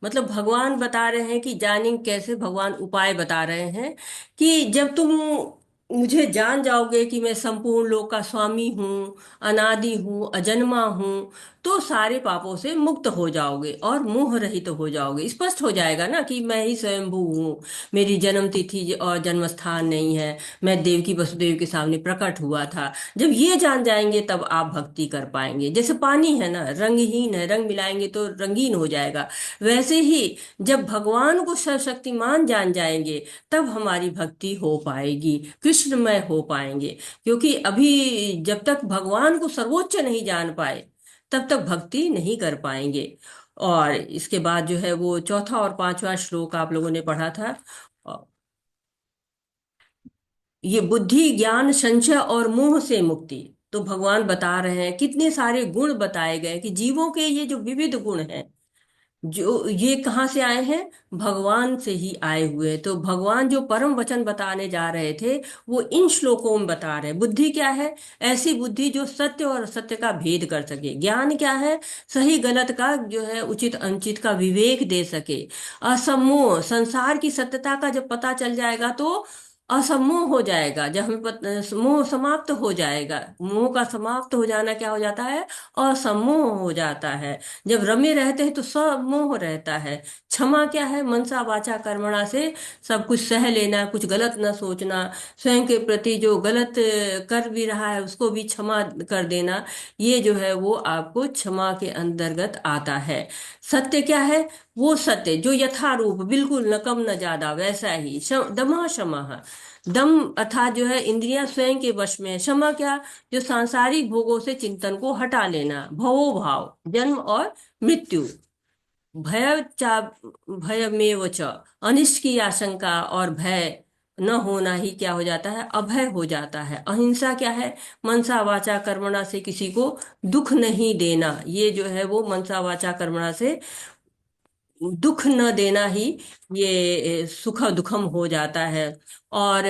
मतलब भगवान बता रहे हैं कि जानें कैसे, भगवान उपाय बता रहे हैं कि जब तुम मुझे जान जाओगे कि मैं संपूर्ण लोक का स्वामी हूँ, अनादि हूँ, अजन्मा हूँ, तो सारे पापों से मुक्त हो जाओगे और मोह रहित हो जाओगे। स्पष्ट हो जाएगा ना कि मैं ही स्वयंभू हूँ, मेरी जन्म तिथि और जन्म स्थान नहीं है, मैं देवकी वसुदेव के सामने प्रकट हुआ था। जब ये जान जाएंगे तब आप भक्ति कर पाएंगे। जैसे पानी है ना, रंगहीन है, रंग मिलाएंगे तो रंगीन हो जाएगा, वैसे ही जब भगवान को सर्वशक्तिमान जान जाएंगे तब हमारी भक्ति हो पाएगी, कृष्णमय हो पाएंगे। क्योंकि अभी जब तक भगवान को सर्वोच्च नहीं जान पाए तब तक भक्ति नहीं कर पाएंगे। और इसके बाद जो है वो चौथा और पांचवा श्लोक आप लोगों ने पढ़ा था। ये बुद्धि, ज्ञान, संशय और मोह से मुक्ति, तो भगवान बता रहे हैं कितने सारे गुण बताए गए कि जीवों के ये जो विविध गुण हैं, जो ये कहाँ से आए हैं, भगवान से ही आए हुए हैं। तो भगवान जो परम वचन बताने जा रहे थे वो इन श्लोकों में बता रहे हैं। बुद्धि क्या है? ऐसी बुद्धि जो सत्य और असत्य का भेद कर सके। ज्ञान क्या है? सही गलत का जो है उचित अनुचित का विवेक दे सके। असमोह, संसार की सत्यता का जब पता चल जाएगा तो असमोह हो जाएगा। जब हमें मोह समाप्त हो जाएगा, मोह का समाप्त हो जाना क्या हो जाता है? असमोह हो जाता है। जब रमे रहते हैं तो सब मोह रहता है। क्षमा क्या है? मनसा वाचा कर्मणा से सब कुछ सह लेना, कुछ गलत न सोचना, स्वयं के प्रति जो गलत कर भी रहा है उसको भी क्षमा कर देना, ये जो है वो आपको क्षमा के अंतर्गत आता है। सत्य क्या है? वो सत्य जो यथारूप, बिल्कुल न कम न ज्यादा, वैसा ही। दमा शमा, दम अर्थात जो है इंद्रियां स्वयं के वश में है। क्षमा क्या? जो सांसारिक भोगों से चिंतन को हटा लेना। भवो भाव, जन्म और मृत्यु। भय चा भयमेव च, अनिष्ट की आशंका और भय न होना ही क्या हो जाता है? अभय हो जाता है। अहिंसा क्या है? मनसा वाचा कर्मणा से किसी को दुख नहीं देना। ये जो है वो मनसा वाचा कर्मणा से दुख न देना ही ये सुख दुखम हो जाता है। और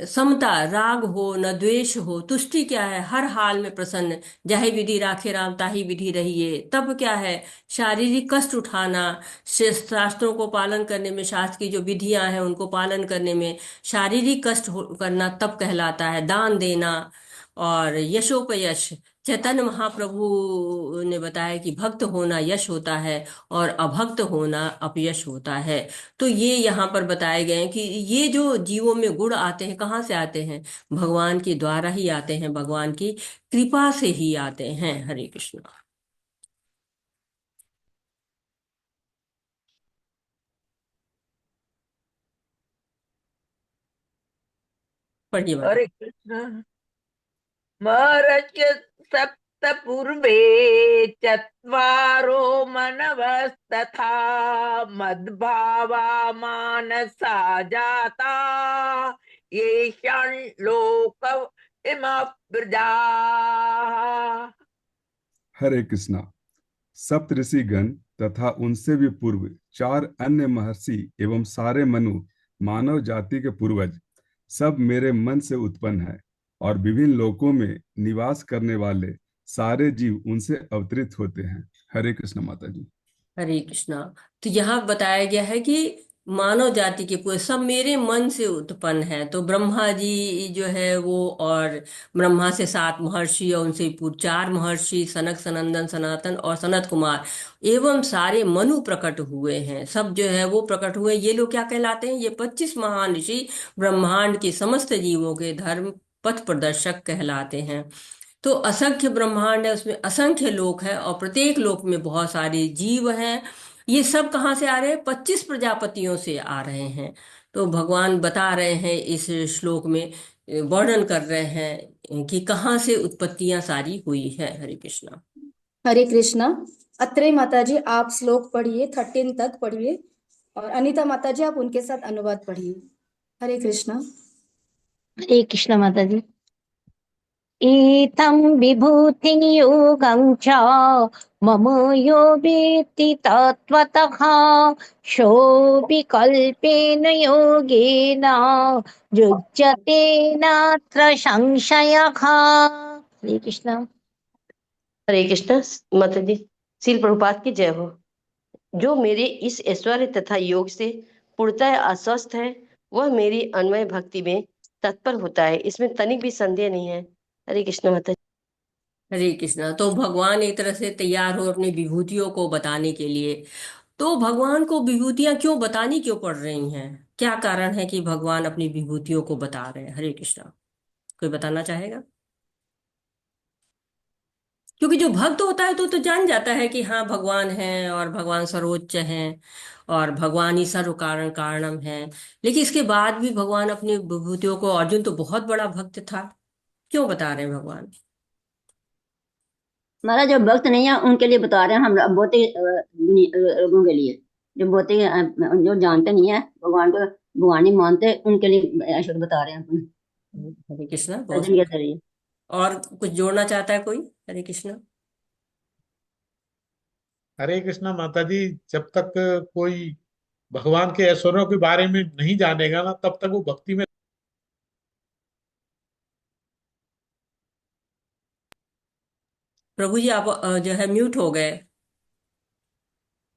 समता, राग हो न द्वेष हो। तुष्टि क्या है? हर हाल में प्रसन्न, जाहि विधि राखे राम ताहि विधि रहिए। तप क्या है? शारीरिक कष्ट उठाना, शास्त्रों को पालन करने में, शास्त्र की जो विधियां हैं उनको पालन करने में शारीरिक कष्ट करना तप कहलाता है। दान देना। और यशोपयश, चैतन्य महाप्रभु ने बताया कि भक्त होना यश होता है और अभक्त होना अपयश होता है। तो ये यहाँ पर बताए गए हैं कि ये जो जीवों में गुण आते हैं कहाँ से आते हैं? भगवान के द्वारा ही आते हैं, भगवान की कृपा से ही आते हैं। हरे कृष्ण। पढ़िए माता। हरे कृष्ण। महर्षि सप्त पूर्वे चत्वारो मनवस्तथा मद्भावा मानसा जाता येषां लोक इमः प्रजा। हरे कृष्णा। सप्तऋषिगण तथा उनसे भी पूर्व 4 अन्य महर्षि एवं सारे मनु मानव जाति के पूर्वज सब मेरे मन से उत्पन्न है, और विभिन्न लोकों में निवास करने वाले सारे जीव उनसे अवतरित होते हैं। हरे कृष्ण माता जी। हरे कृष्णा। तो यहाँ बताया गया है कि मानव जाति के पूरे सब मेरे मन से उत्पन्न है। तो ब्रह्मा जी जो है वो, और ब्रह्मा से 7 महर्षि, और उनसे पूर्व 4 महर्षि सनक सनंदन सनातन और सनत कुमार एवं सारे मनु प्रकट हुए हैं। सब जो है वो प्रकट हुए। ये लोग क्या कहलाते हैं? ये 25 महान ऋषि ब्रह्मांड के समस्त जीवों के धर्म पथ प्रदर्शक कहलाते हैं। तो असंख्य ब्रह्मांड है, उसमें असंख्य लोक है, और प्रत्येक लोक में बहुत सारे जीव हैं। ये सब कहाँ से आ रहे हैं? 25 प्रजापतियों से आ रहे हैं। तो भगवान बता रहे हैं इस श्लोक में, वर्णन कर रहे हैं कि कहाँ से उत्पत्तियां सारी हुई है। हरे कृष्णा। हरे कृष्णा। अत्रेय माता जी आप श्लोक पढ़िए, 13 तक पढ़िए, और अनीता माता जी आप उनके साथ अनुवाद पढ़िए। हरे कृष्णा। हरे कृष्ण माता जी। एतं विभूतियोगं च मम यो वेत्ति तत्त्वतः सोऽविकल्पेन योगेन युज्यते नात्र संशयः। हरे कृष्ण। हरे कृष्ण माता जी। श्रील प्रभुपाद की जय हो। जो मेरे इस ऐश्वर्य तथा योग से पूर्णतः आश्वस्त है, वह मेरी अन्वय भक्ति में तत्पर होता है, इसमें तनिक भी संदेह नहीं है। हरे कृष्ण माता जी। हरे कृष्णा। तो भगवान एक तरह से तैयार हो अपनी विभूतियों को बताने के लिए। तो भगवान को विभूतियां क्यों बतानी क्यों पड़ रही हैं? क्या कारण है कि भगवान अपनी विभूतियों को बता रहे हैं? हरे कृष्णा। कोई बताना चाहेगा? क्योंकि जो भक्त होता है तो जान जाता है कि हाँ भगवान है, और भगवान सर्वोच्च हैं, और भगवान ही सर्व कारण कारणम है। लेकिन इसके बाद भी भगवान अपनी विभूतियों को, अर्जुन तो बहुत बड़ा भक्त था, क्यों बता रहे हैं भगवान? हमारा जो भक्त नहीं है उनके लिए बता रहे हैं, हम भौतिक लोगों के लिए, जो भौतिक जो जानते नहीं है भगवान को, भगवान नहीं मानते, उनके लिए ऐसा बता रहे हैं अपन हरे कृष्णा। बहुत अर्जुन के सुंदर। जरिए। और कुछ जोड़ना चाहता है कोई? हरे कृष्णा। हरे कृष्णा माता जी। जब तक कोई भगवान के ऐश्वर्यों के बारे में नहीं जानेगा ना, तब तक वो भक्ति में। प्रभु जी आप जो है म्यूट हो गए।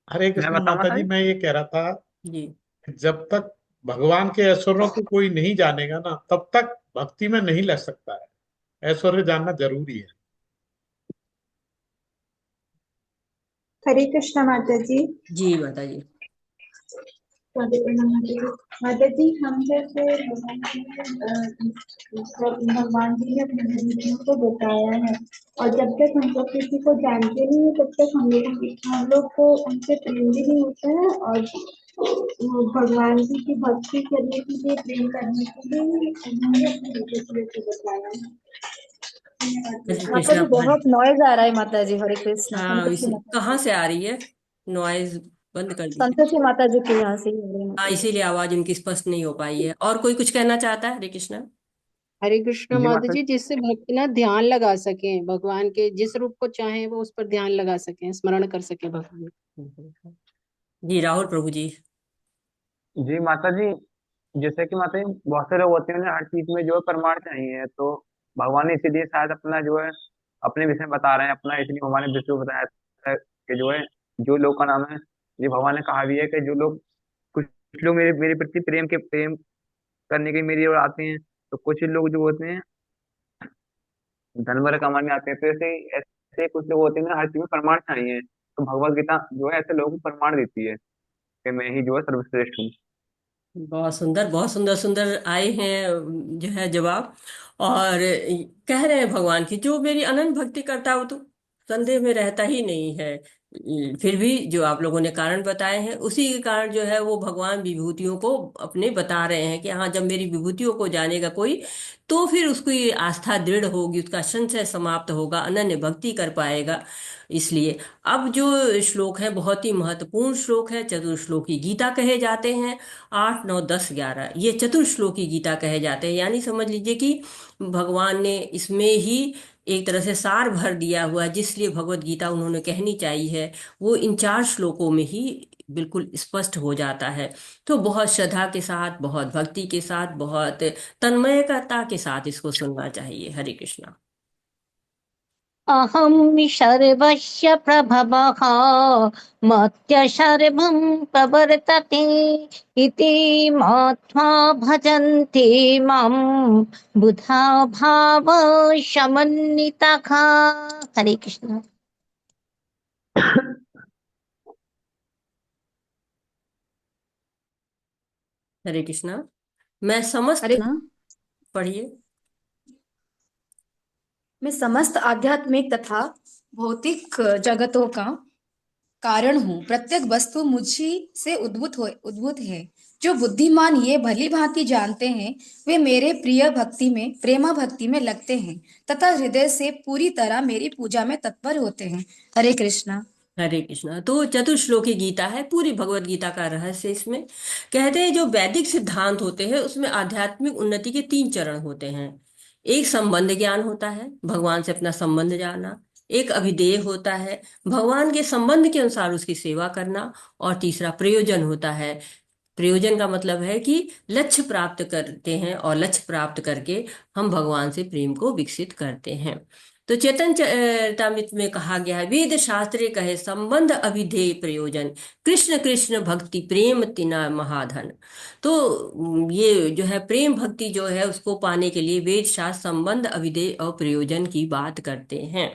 हरे मैं कृष्ण बताऊं माता माता जी, जी? मैं ये कह रहा था जी। कि जब तक भगवान के ऐश्वर्यों को कोई नहीं जानेगा ना, तब तक भक्ति में नहीं लग सकता है। ऐश्वर्य जानना जरूरी है। हरे कृष्णा माता जी। जी माता जी। माता जी, माता जी हम जैसे भगवान जी ने अपने विभूतियों को बताया है, और जब तक हम लोग किसी को जानते नहीं है तब तक हम लोग को उनसे प्रेम भी नहीं होता है, और वो भगवान जी की भक्ति करने के लिए, प्रेम करने के लिए उन्होंने अपने विभूतियों को बताया है। हरे माता कृष्णा। जी बहुत नॉइज आ रहा है माता जी। हरे कृष्णा। हाँ, संतोषी माता कहाँ जी, से आ रही है नॉइज? बंद कर दीजिए। संतोषी माता जी के यहाँ से ही हो रही है हाँ, माता जी। इसीलिए आवाज उनकी स्पष्ट नहीं हो पाई है। और कोई कुछ कहना चाहता है? हरे कृष्णा। हरे कृष्ण जी माता माता जी, जिससे भक्त ना ध्यान लगा सके भगवान के, जिस रूप को चाहे वो उस पर ध्यान लगा सके, स्मरण कर सके भगवान। जी राहुल प्रभु जी। जी। जी माता जी। जैसे कि माता जी बहुत से लोग होते हैं ना, हर चीज में जो है प्रमाण चाहिए, तो भगवान ने इसीलिए शायद अपना जो है अपने विषय में बता रहे हैं अपना, इसलिए भगवान ने विष्णु को बताया है कि जो है जो लोग का नाम है, ये भगवान ने कहा भी है कि जो लोग, कुछ लोग मेरे मेरे प्रति प्रेम करने के लिए मेरी ओर आते हैं, तो कुछ लोग जो होते हैं धन वगैरह कमाने आते हैं। तो ऐसे ऐसे कुछ लोग होते हैं ना, हर चीज में प्रमाण चाहिए, तो भगवत गीता जो है ऐसे लोगों को प्रमाण देती है कि मैं ही जो है सर्वश्रेष्ठ हूँ। बहुत सुंदर, बहुत सुंदर सुंदर आए हैं जो है जवाब। और कह रहे हैं भगवान की जो मेरी अनंत भक्ति करता है वो तो संदेह में रहता ही नहीं है फिर भी जो आप लोगों ने कारण बताए हैं उसी के कारण जो है वो भगवान विभूतियों को अपने बता रहे हैं कि हाँ, जब मेरी विभूतियों को जानेगा कोई तो फिर उसकी आस्था दृढ़ होगी, उसका संशय समाप्त होगा, अनन्य भक्ति कर पाएगा। इसलिए अब जो श्लोक है बहुत ही महत्वपूर्ण श्लोक है, चतुर्श्लोकी गीता कहे जाते हैं। 8, 9, 10, 11 ये चतुर्श्लोकी गीता कहे जाते हैं, यानी समझ लीजिए कि भगवान ने इसमें ही एक तरह से सार भर दिया हुआ है, जिसलिए भगवत गीता उन्होंने कहनी चाहिए है वो इन 4 श्लोकों में ही बिल्कुल स्पष्ट हो जाता है। तो बहुत श्रद्धा के साथ, बहुत भक्ति के साथ, बहुत तन्मयता के साथ इसको सुनना चाहिए। हरे कृष्णा। अहं सर्वस्य प्रभवः मत्य सर्वं प्रवर्तते इति मत्वा भजन्ते मां बुधा भाव समन्विताः। हरे कृष्ण। हरे कृष्णा। मैं समस्त हरे कृष्ण। पढ़िए। मैं समस्त आध्यात्मिक तथा भौतिक जगतों का कारण हूँ। प्रत्येक वस्तु मुझी से उद्भूत है। जो बुद्धिमान ये भली भांति जानते हैं वे मेरे प्रेमा भक्ति में लगते हैं तथा हृदय से पूरी तरह मेरी पूजा में तत्पर होते हैं। हरे कृष्णा। हरे कृष्णा। तो चतुर्श्लोकी गीता है, पूरी भगवत गीता का रहस्य इसमें। कहते हैं जो वैदिक सिद्धांत होते हैं उसमें आध्यात्मिक उन्नति के 3 चरण होते हैं। एक संबंध ज्ञान होता है, भगवान से अपना संबंध जानना। एक अभिधेय होता है, भगवान के संबंध के अनुसार उसकी सेवा करना। और तीसरा प्रयोजन होता है। प्रयोजन का मतलब है कि लक्ष्य प्राप्त करते हैं और लक्ष्य प्राप्त करके हम भगवान से प्रेम को विकसित करते हैं। तो चेतन चरितामृत में कहा गया है, वेद शास्त्रे कहे संबंध अभिधेय प्रयोजन, कृष्ण कृष्ण भक्ति प्रेम तिना महाधन। तो ये जो है प्रेम भक्ति जो है उसको पाने के लिए वेद शास्त्र संबंध अभिधेय और प्रयोजन की बात करते हैं।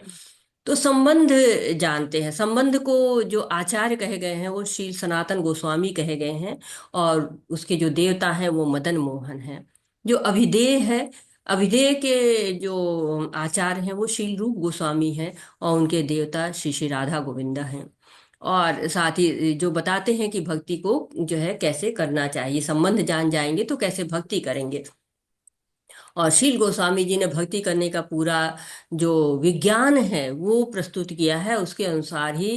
तो संबंध जानते हैं। संबंध को जो आचार्य कहे गए हैं वो श्री सनातन गोस्वामी कहे गए हैं, और उसके जो देवता हैं वो मदन मोहन हैं। जो अभिधेय है, अभिधेय के जो आचार्य हैं वो श्री रूप गोस्वामी हैं, और उनके देवता श्री श्री राधा गोविंदा हैं। और साथ ही जो बताते हैं कि भक्ति को जो है कैसे करना चाहिए, संबंध जान जाएंगे तो कैसे भक्ति करेंगे। और शील गोस्वामी जी ने भक्ति करने का पूरा जो विज्ञान है वो प्रस्तुत किया है, उसके अनुसार ही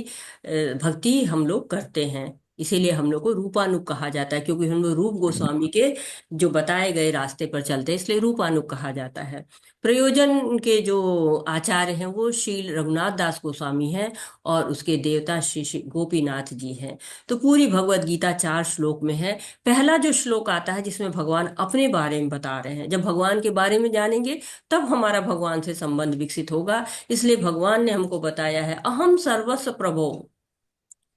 भक्ति हम लोग करते हैं। इसीलिए हम लोग को रूपानुग कहा जाता है, क्योंकि हम लोग रूप गोस्वामी के जो बताए गए रास्ते पर चलते हैं, इसलिए रूपानुग कहा जाता है। प्रयोजन के जो आचार्य हैं वो शील रघुनाथ दास गोस्वामी हैं, और उसके देवता श्री श्री गोपीनाथ जी हैं। तो पूरी भगवत गीता 4 श्लोक में है। पहला जो श्लोक आता है जिसमें भगवान अपने बारे में बता रहे हैं। जब भगवान के बारे में जानेंगे तब हमारा भगवान से संबंध विकसित होगा। इसलिए भगवान ने हमको बताया है, अहम सर्वस्व प्रभो।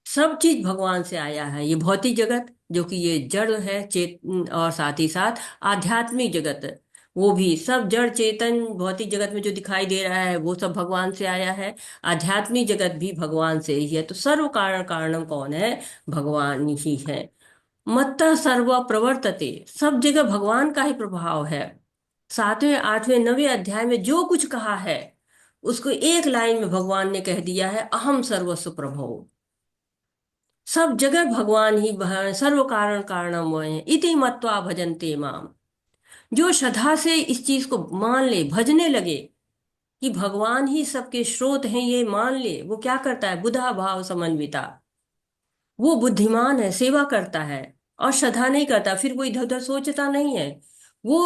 सब चीज भगवान से आया है। ये भौतिक जगत जो कि ये जड़ है, चेतन, और साथ ही साथ आध्यात्मिक जगत वो भी सब जड़ चेतन भौतिक जगत में जो दिखाई दे रहा है वो सब भगवान से आया है। आध्यात्मिक जगत भी भगवान से ही है। तो सर्व कारण कारणम कौन है? भगवान ही है। मत्तः सर्व प्रवर्तते, सब जगह भगवान का ही प्रभाव है। 7वें 8वें 9वें अध्याय में जो कुछ कहा है उसको एक लाइन में भगवान ने कह दिया है, अहम सर्वस्व प्रभो। सब जगह भगवान ही सर्व कारण कारणम है। इति मत्वा भजन्ते माम। जो श्रद्धा से इस चीज को मान ले, भजने लगे कि भगवान ही सबके स्रोत हैं, ये मान ले, वो क्या करता है? बुधा भाव समन्विता। वो बुद्धिमान है, सेवा करता है, और श्रद्धा नहीं करता, फिर वो इधर उधर सोचता नहीं है, वो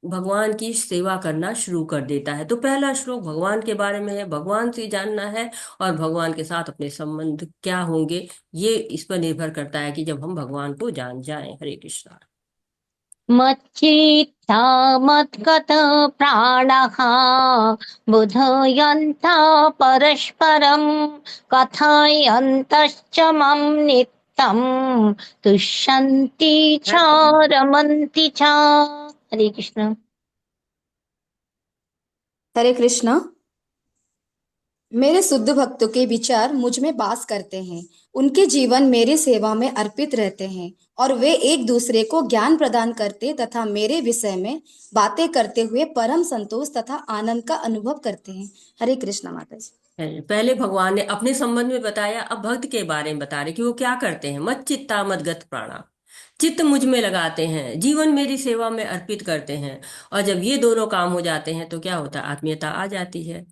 भगवान की सेवा करना शुरू कर देता है। तो पहला श्लोक भगवान के बारे में है, भगवान से जानना है, और भगवान के साथ अपने संबंध क्या होंगे ये इस पर निर्भर करता है कि जब हम भगवान को जान जाएं। हरे कृष्णा। मच्चित्ता मद्गत प्राणः बुधयन्ता परस्परं कथयन्तश्च मम नित्यं तुष्यन्ति च रमन्ति च। हरे कृष्ण। हरे कृष्णा। मेरे शुद्ध भक्तों के विचार मुझ में वास करते हैं। उनके जीवन मेरी सेवा में अर्पित रहते हैं, और वे एक दूसरे को ज्ञान प्रदान करते तथा मेरे विषय में बातें करते हुए परम संतोष तथा आनंद का अनुभव करते हैं। हरे कृष्णा माता जी। पहले भगवान ने अपने संबंध में बताया, अब भक्त के बारे में बता रहे कि वो क्या करते हैं। मत चित्ता मत गत प्राणा, चित्त मुझ में लगाते हैं, जीवन मेरी सेवा में अर्पित करते हैं। और जब ये दोनों काम हो जाते हैं तो क्या होता है, आत्मीयता आ जाती है।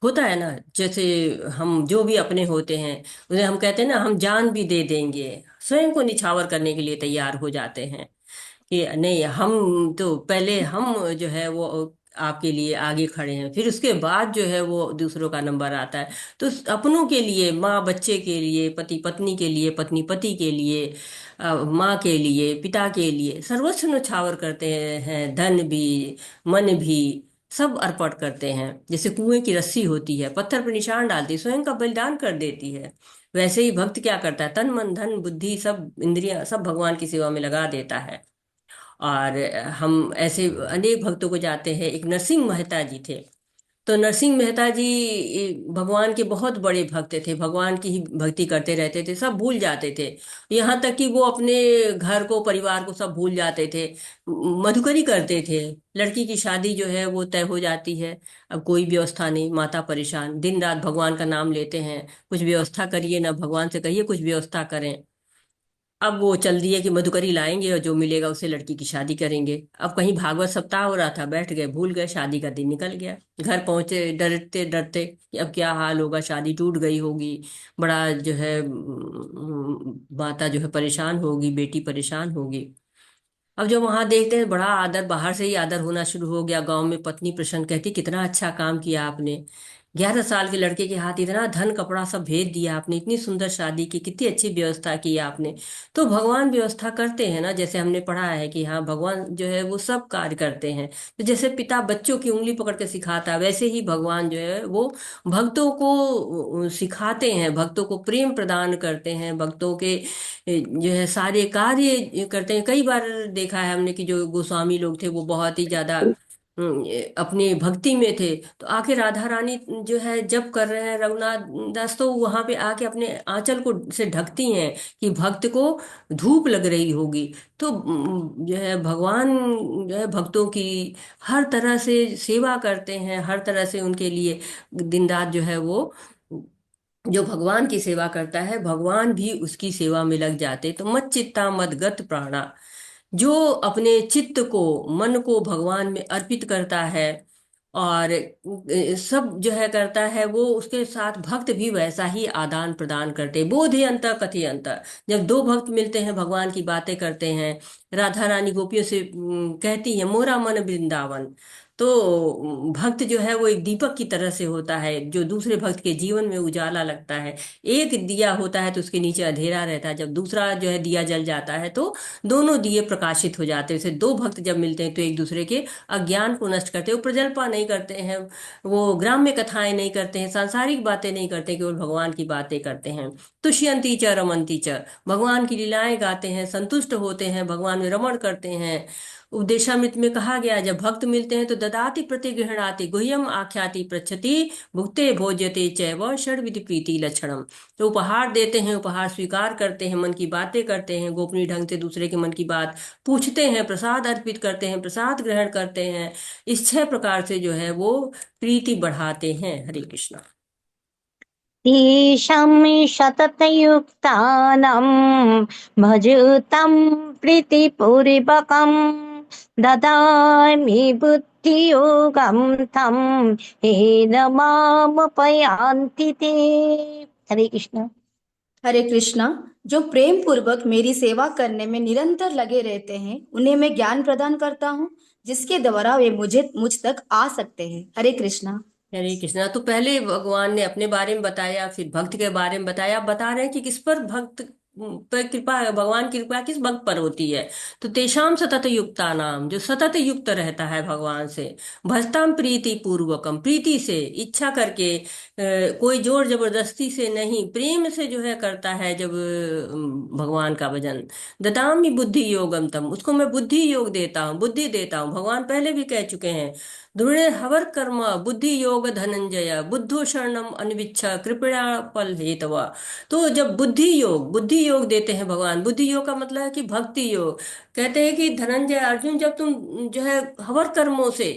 होता है ना, जैसे हम जो भी अपने होते हैं उन्हें हम कहते हैं ना, हम जान भी दे देंगे, स्वयं को निछावर करने के लिए तैयार हो जाते हैं कि नहीं, हम तो पहले हम जो है वो आपके लिए आगे खड़े हैं, फिर उसके बाद जो है वो दूसरों का नंबर आता है। तो अपनों के लिए, माँ बच्चे के लिए, पति पत्नी के लिए, पत्नी पति के लिए, माँ के लिए, पिता के लिए सर्वस्व न्यौछावर करते हैं, धन भी, मन भी, सब अर्पण करते हैं। जैसे कुएं की रस्सी होती है, पत्थर पर निशान डालती है, स्वयं का बलिदान कर देती है। वैसे ही भक्त क्या करता है, तन मन धन बुद्धि सब इंद्रियां सब भगवान की सेवा में लगा देता है। और हम ऐसे अनेक भक्तों को जाते हैं। एक नरसिंह मेहता जी थे, तो नरसिंह मेहता जी भगवान के बहुत बड़े भक्त थे, भगवान की ही भक्ति करते रहते थे, सब भूल जाते थे। यहाँ तक कि वो अपने घर को, परिवार को सब भूल जाते थे, मधुकरी करते थे। लड़की की शादी जो है वो तय हो जाती है, अब कोई व्यवस्था नहीं, माता परेशान, दिन रात भगवान का नाम लेते हैं, कुछ व्यवस्था करिए ना, भगवान से कहिए कुछ व्यवस्था करें। अब वो चल दिए कि मधुकरी लाएंगे और जो मिलेगा उससे लड़की की शादी करेंगे। अब कहीं भागवत सप्ताह हो रहा था, बैठ गए, भूल गए, शादी का दिन निकल गया। घर पहुंचे डरते डरते कि अब क्या हाल होगा, शादी टूट गई होगी, बड़ा जो है माता जो है परेशान होगी, बेटी परेशान होगी। अब जब वहां देखते हैं, बड़ा आदर, बाहर से ही आदर होना शुरू हो गया गांव में। पत्नी प्रसन्न कहती, कितना अच्छा काम किया आपने, 11 साल के लड़के के हाथ इतना धन कपड़ा सब भेज दिया आपने, इतनी सुंदर शादी की, कितनी अच्छी व्यवस्था की आपने। तो भगवान व्यवस्था करते हैं ना, जैसे हमने पढ़ा है कि हाँ, भगवान जो है वो सब कार्य करते हैं। तो जैसे पिता बच्चों की उंगली पकड़ के सिखाता है, वैसे ही भगवान जो है वो भक्तों को सिखाते हैं, भक्तों को प्रेम प्रदान करते हैं, भक्तों के जो है सारे कार्य करते हैं। कई बार देखा है हमने कि जो गोस्वामी लोग थे वो बहुत ही ज्यादा अपने भक्ति में थे, तो आके राधा रानी जो है जब कर रहे हैं रघुनाथ दास, तो वहां पे आके अपने आंचल को से ढकती हैं कि भक्त को धूप लग रही होगी। तो जो है भगवान जो है भक्तों की हर तरह से सेवा करते हैं, हर तरह से उनके लिए दिन रात जो है वो, जो भगवान की सेवा करता है भगवान भी उसकी सेवा में लग जाते। तो मत चित्ता मत गत प्राणा, जो अपने चित्त को, मन को भगवान में अर्पित करता है और सब जो है करता है, वो उसके साथ भक्त भी वैसा ही आदान प्रदान करते। बोधे अंतर कथे अंतर, जब दो भक्त मिलते हैं, भगवान की बातें करते हैं, राधा रानी गोपियों से कहती है मोरा मन वृंदावन। तो भक्त जो है वो एक दीपक की तरह से होता है, जो दूसरे भक्त के जीवन में उजाला लगता है। एक दिया होता है तो उसके नीचे अंधेरा रहता है, जब दूसरा जो है दिया जल जाता है तो दोनों दिए प्रकाशित हो जाते हैं। जैसे दो भक्त जब मिलते हैं तो एक दूसरे के अज्ञान को नष्ट करते हैं, वो प्रजल्पा नहीं करते हैं, वो ग्राम्य कथाएं नहीं करते हैं, सांसारिक बातें नहीं करते, केवल भगवान की बातें करते हैं। तुष्यंती च रमंती च, भगवान की लीलाएं गाते हैं, संतुष्ट होते हैं, भगवान में रमण करते हैं। उपदेशामृत में कहा गया, जब भक्त मिलते हैं तो ददाति प्रतिगृहणाति गुह्यम आख्याति पृच्छति भुक्ते भोज्यते चैव षड्विध प्रीति लक्षणम। तो उपहार देते हैं, उपहार स्वीकार करते हैं, मन की बातें करते हैं, गोपनीय ढंग से दूसरे के मन की बात पूछते हैं, प्रसाद अर्पित करते हैं, प्रसाद ग्रहण करते हैं। इस 6 प्रकार से जो है वो प्रीति बढ़ाते हैं। हरे कृष्णा। तेषां शततयुक्तानां भजतां प्रीतिपूर्वकं ददामि बुद्धियोगं तं येन मामुपयान्ति ते। हरे कृष्ण। हरे कृष्णा। जो प्रेम पूर्वक मेरी सेवा करने में निरंतर लगे रहते हैं, उन्हें मैं ज्ञान प्रदान करता हूँ, जिसके द्वारा वे मुझ तक आ सकते हैं। हरे कृष्णा। हरे कृष्णा। तो पहले भगवान ने अपने बारे में बताया, फिर भक्त के बारे में बताया। आप बता रहे हैं कि किस पर भक्त पर कृपा, भगवान की कृपा किस भक्त पर होती है। तो तेषाम सतत युक्ता नाम, जो सतत युक्त रहता है भगवान से, भजताम प्रीति पूर्वकम, प्रीति से, इच्छा करके, कोई जोर जबरदस्ती से नहीं, प्रेम से जो है करता है जब भगवान का भजन। ददामी बुद्धि योगम तम, उसको मैं बुद्धि योग देता हूँ, बुद्धि देता हूँ। भगवान पहले भी कह चुके हैं, दृढ़ हवर कर्म बुद्धि योग धनंजय बुद्धो शरणम अनविच्छ कृपया फल हेतवा। तो जब बुद्धि योग देते हैं भगवान, बुद्धि योग का मतलब है कि भक्ति योग। कहते हैं कि धनंजय अर्जुन, जब तुम जो है हवर कर्मों से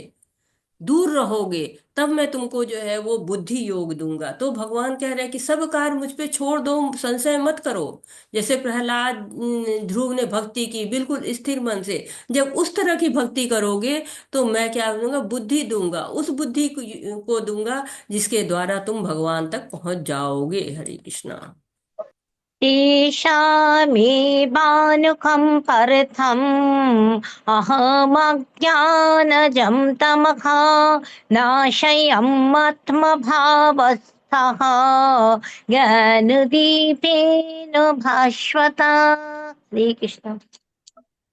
दूर रहोगे, तब मैं तुमको जो है वो बुद्धि योग दूंगा। तो भगवान कह रहे हैं कि सब कार्य मुझ पे छोड़ दो, संशय मत करो। जैसे प्रहलाद ध्रुव ने भक्ति की बिल्कुल स्थिर मन से, जब उस तरह की भक्ति करोगे तो मैं क्या दूंगा, बुद्धि दूंगा, उस बुद्धि को दूंगा जिसके द्वारा तुम भगवान तक पहुंच जाओगे। हरे कृष्णा। तेषामेवानुकं परथम् अहमज्ञानजं तमः नाशयन्मत्मभावस्थः ज्ञानदीपेन भास्वता। हरे कृष्ण।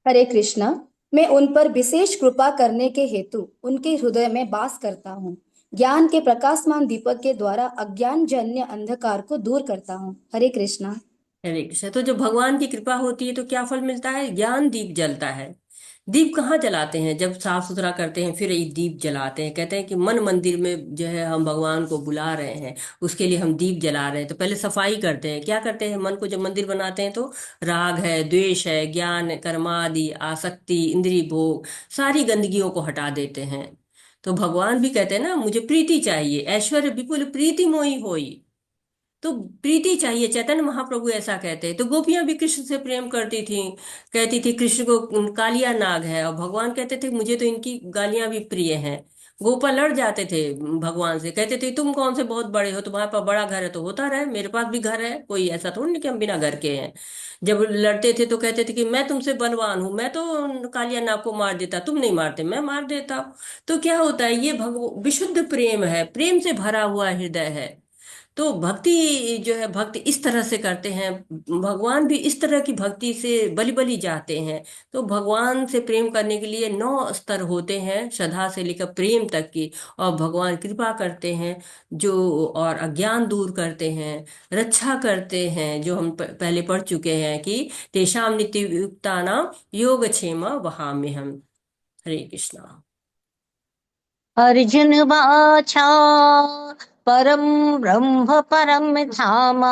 हरे कृष्णा। मैं उन पर विशेष कृपा करने के हेतु उनके हृदय में वास करता हूँ। ज्ञान के प्रकाशमान दीपक के द्वारा अज्ञान जन्य अंधकार को दूर करता हूँ। हरे कृष्णा। हरे कृष्ण। तो जब भगवान की कृपा होती है तो क्या फल मिलता है, ज्ञान दीप जलता है। दीप कहाँ जलाते हैं, जब साफ सुथरा करते हैं फिर एक दीप जलाते हैं। कहते हैं कि मन मंदिर में जो है हम भगवान को बुला रहे हैं, उसके लिए हम दीप जला रहे हैं। तो पहले सफाई करते हैं। क्या करते हैं, मन को जब मंदिर बनाते हैं तो राग है, द्वेष है, ज्ञान कर्मादि आसक्ति इंद्रिय भोग, सारी गंदगियों को हटा देते हैं। तो भगवान भी कहते हैं ना, मुझे प्रीति चाहिए, ऐश्वर्य विपुल प्रीति मोहि होई। तो प्रीति चाहिए, चैतन्य महाप्रभु ऐसा कहते हैं। तो गोपियां भी कृष्ण से प्रेम करती थी, कहती थी कृष्ण को कालिया नाग है, और भगवान कहते थे मुझे तो इनकी गालियां भी प्रिय हैं। गोपाल लड़ जाते थे भगवान से, कहते थे तुम कौन से बहुत बड़े हो, तुम्हारे पास बड़ा घर है तो होता रहे, मेरे पास भी घर है, कोई ऐसा थोड़ी नहीं कि हम बिना घर के हैं। जब लड़ते थे तो कहते थे कि मैं तुमसे बलवान हूं, मैं तो कालिया नाग को मार देता, तुम नहीं मारते, मैं मार देता हूं। तो क्या होता है, ये विशुद्ध प्रेम है, प्रेम से भरा हुआ हृदय है। तो भक्ति जो है, भक्ति इस तरह से करते हैं, भगवान भी इस तरह की भक्ति से बलि बलि जाते हैं। तो भगवान से प्रेम करने के लिए 9 स्तर होते हैं, श्रद्धा से लेकर प्रेम तक की। और भगवान कृपा करते हैं जो, और अज्ञान दूर करते हैं, रक्षा करते हैं, जो हम पहले पढ़ चुके हैं कि तेषाम नित्य युक्ता नाम योगक्षेम वहाम्यहम्। हरे कृष्णा। अर्जुन वाचा परम ब्रह्म परम धाम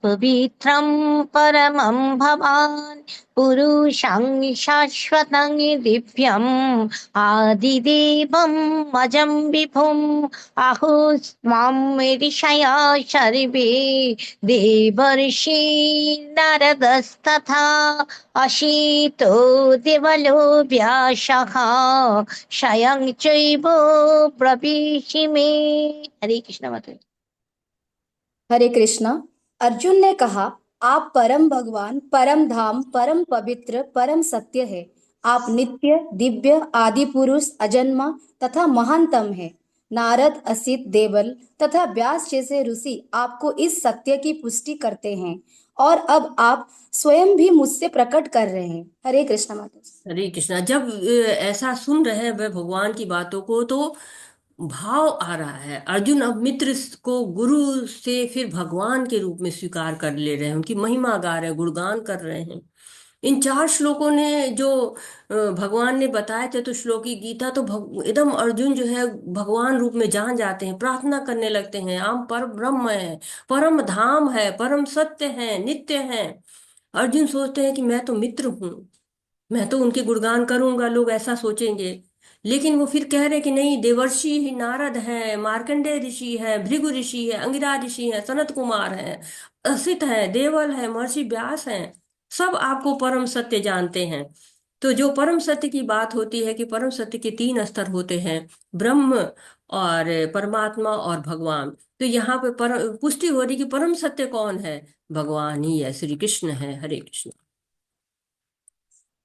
पवित्रं परमं भवान् पुरुषं शाश्वतं दिव्यम् आदिदेवम् अजं विभुम् आहुस्त्वं ऋषया सर्वे देवर्षि नारदस्तथा अशीतो देवलो व्यासः स्वयं चैव प्रविशि मे। हरे कृष्ण माता। हरे कृष्णा। अर्जुन ने कहा, आप परम भगवान, परम धाम, परम पवित्र, परम सत्य है। आप नित्य, दिव्य, आदि पुरुष, अजन्मा तथा महानतम है। नारद, असित, देवल तथा व्यास जैसे ऋषि आपको इस सत्य की पुष्टि करते हैं, और अब आप स्वयं भी मुझसे प्रकट कर रहे हैं। हरे कृष्ण माता। हरे कृष्णा। जब ऐसा सुन रहे हैं वह भगवान की बातों को, तो भाव आ रहा है, अर्जुन अब मित्र को गुरु से फिर भगवान के रूप में स्वीकार कर ले रहे हैं, उनकी महिमा गा रहे हैं, गुणगान कर रहे हैं। इन 4 श्लोकों ने जो भगवान ने बताए थे, तो श्लोकी गीता तो एकदम अर्जुन जो है भगवान रूप में जान जाते हैं, प्रार्थना करने लगते हैं, हम पर ब्रह्म है, परम धाम है, परम सत्य है, नित्य है। अर्जुन सोचते हैं कि मैं तो मित्र हूँ, मैं तो उनके गुणगान करूंगा, लोग ऐसा सोचेंगे। लेकिन वो फिर कह रहे कि नहीं, देवर्षि ही नारद है, मार्कंडेय ऋषि है, भृगु ऋषि है, अंगिरा ऋषि है, सनत कुमार है, असित है, देवल है, महर्षि व्यास हैं, सब आपको परम सत्य जानते हैं। तो जो परम सत्य की बात होती है कि परम सत्य के 3 स्तर होते हैं, ब्रह्म और परमात्मा और भगवान। तो यहाँ पे पुष्टि हो रही कि परम सत्य कौन है, भगवान ही है, श्री कृष्ण है। हरे कृष्ण।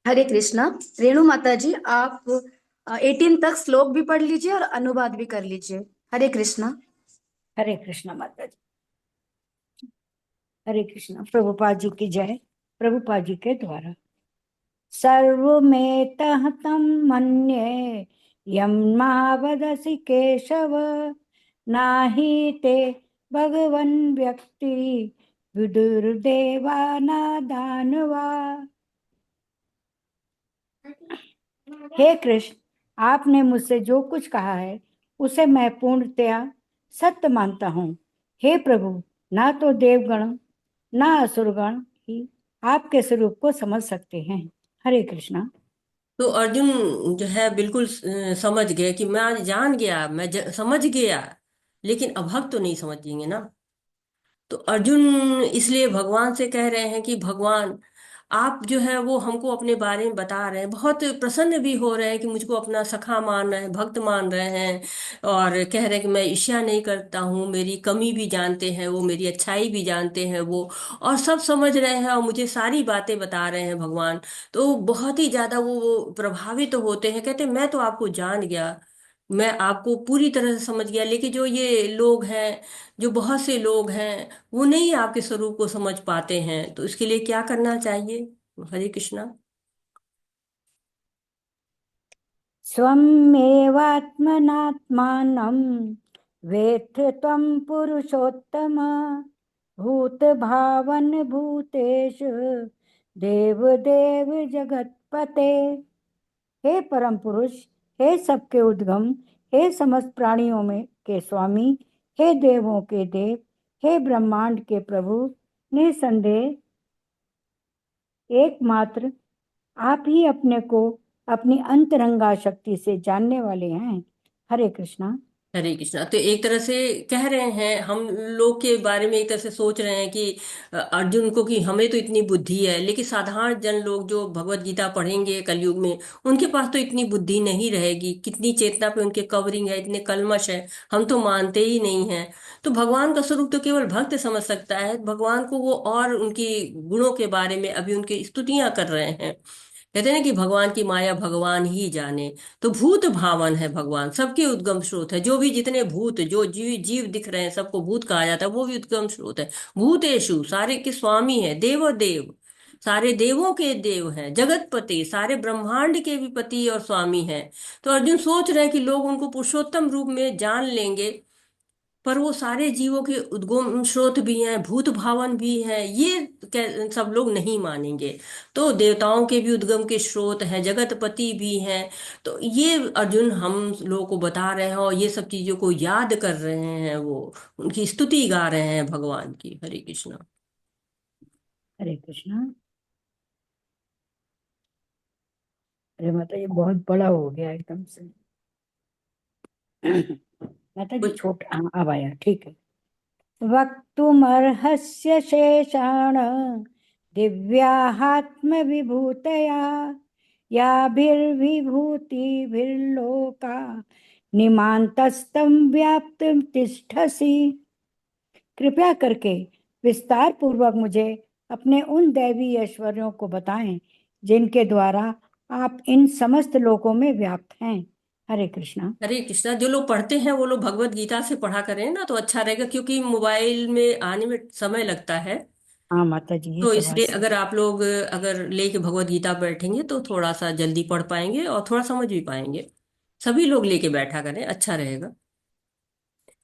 हरे कृष्णा। रेणु माता जी, आप 18 तक श्लोक भी पढ़ लीजिए और अनुवाद भी कर लीजिए। हरे कृष्णा। हरे कृष्णा माता जी। हरे कृष्णा। प्रभुपाद जी की जय। प्रभुपाद जी के द्वारा सर्वमेतः तं मन्ये यं मा वदसि केशव नाही ते भगवन् व्यक्ति विदुर्देवा न दानवा। हे कृष्ण, आपने मुझसे जो कुछ कहा है उसे मैं पूर्णतया सत्य मानता हूँ। हे प्रभु, ना तो देवगण ना असुरगण ही आपके स्वरूप को समझ सकते हैं। हरे कृष्णा। तो अर्जुन जो है बिल्कुल समझ गए कि मैं आज जान गया, समझ गया, लेकिन अभक्त तो नहीं समझेंगे ना। तो अर्जुन इसलिए भगवान से कह रहे हैं कि भगवान, आप जो है वो हमको अपने बारे में बता रहे हैं, बहुत प्रसन्न भी हो रहे हैं कि मुझको अपना सखा मान रहे हैं, भक्त मान रहे हैं, और कह रहे हैं कि मैं ईर्ष्या नहीं करता हूँ, मेरी कमी भी जानते हैं वो, मेरी अच्छाई भी जानते हैं वो, और सब समझ रहे हैं और मुझे सारी बातें बता रहे हैं भगवान। तो बहुत ही ज्यादा वो प्रभावित तो होते हैं, कहते हैं मैं तो आपको जान गया, मैं आपको पूरी तरह से समझ गया, लेकिन जो ये लोग हैं, जो बहुत से लोग हैं, वो नहीं आपके स्वरूप को समझ पाते हैं, तो इसके लिए क्या करना चाहिए? हरे कृष्णा। स्वमेवात्मनात्मानं वेत्थ त्वं पुरुषोत्तम भूतभावन भूतेषु देवदेव जगतपते। हे परम पुरुष, हे सबके उद्गम, हे समस्त प्राणियों में के स्वामी, हे देवों के देव, हे ब्रह्मांड के प्रभु, निसंदेह एकमात्र आप ही अपने को अपनी अंतरंगा शक्ति से जानने वाले हैं। हरे कृष्णा। हरे कृष्णा। तो एक तरह से कह रहे हैं हम लोग के बारे में, एक तरह से सोच रहे हैं कि अर्जुन को कि हमें तो इतनी बुद्धि है, लेकिन साधारण जन लोग जो भगवत गीता पढ़ेंगे कलयुग में, उनके पास तो इतनी बुद्धि नहीं रहेगी, कितनी चेतना पे उनके कवरिंग है, इतने कलमश है, हम तो मानते ही नहीं हैं। तो भगवान का स्वरूप तो केवल भक्त समझ सकता है, भगवान को वो और उनकी गुणों के बारे में अभी उनकी स्तुतियां कर रहे हैं। कहते हैं ना कि भगवान की माया भगवान ही जाने। तो भूत भावन है भगवान, सबके उद्गम स्रोत है, जो भी जितने भूत, जो जीव जीव दिख रहे हैं, सबको भूत कहा जाता है, वो भी उद्गम स्रोत है। भूतेषु सारे के स्वामी है, देव देव सारे देवों के देव हैं, जगतपति सारे ब्रह्मांड के भी पति और स्वामी हैं। तो अर्जुन सोच रहे हैं कि लोग उनको पुरुषोत्तम रूप में जान लेंगे, पर वो सारे जीवों के उद्गम स्रोत भी हैं, भूत भावन भी हैं, ये सब लोग नहीं मानेंगे। तो देवताओं के भी उद्गम के स्रोत हैं, जगतपति भी हैं। तो ये अर्जुन हम लोगों को बता रहे हैं, और ये सब चीजों को याद कर रहे हैं, वो उनकी स्तुति गा रहे हैं भगवान की। हरे कृष्णा। हरे कृष्णा। अरे माता ये बहुत बड़ा हो गया एकदम से। माता जी कुछ छोटा, हाँ अब आया, ठीक है। वक्तुमर्हस्य शेषाण दिव्याहात्म विभूतया याभिर्विभूतिभिर्लोका निमान्तस्तं व्याप्तं तिष्ठसि। कृपया करके विस्तार पूर्वक मुझे अपने उन दैवी ऐश्वर्यों को बताएं जिनके द्वारा आप इन समस्त लोकों में व्याप्त हैं। हरे कृष्णा। हरे कृष्णा। जो लोग पढ़ते हैं वो लोग भगवत गीता से पढ़ा करें ना, तो अच्छा रहेगा, क्योंकि मोबाइल में आने में समय लगता है। हाँ माता जी ये तो तो बात इसलिए सही। अगर आप लोग अगर लेके भगवत गीता बैठेंगे तो थोड़ा सा जल्दी पढ़ पाएंगे और थोड़ा समझ भी पाएंगे। सभी लोग लेके बैठा करें, अच्छा रहेगा।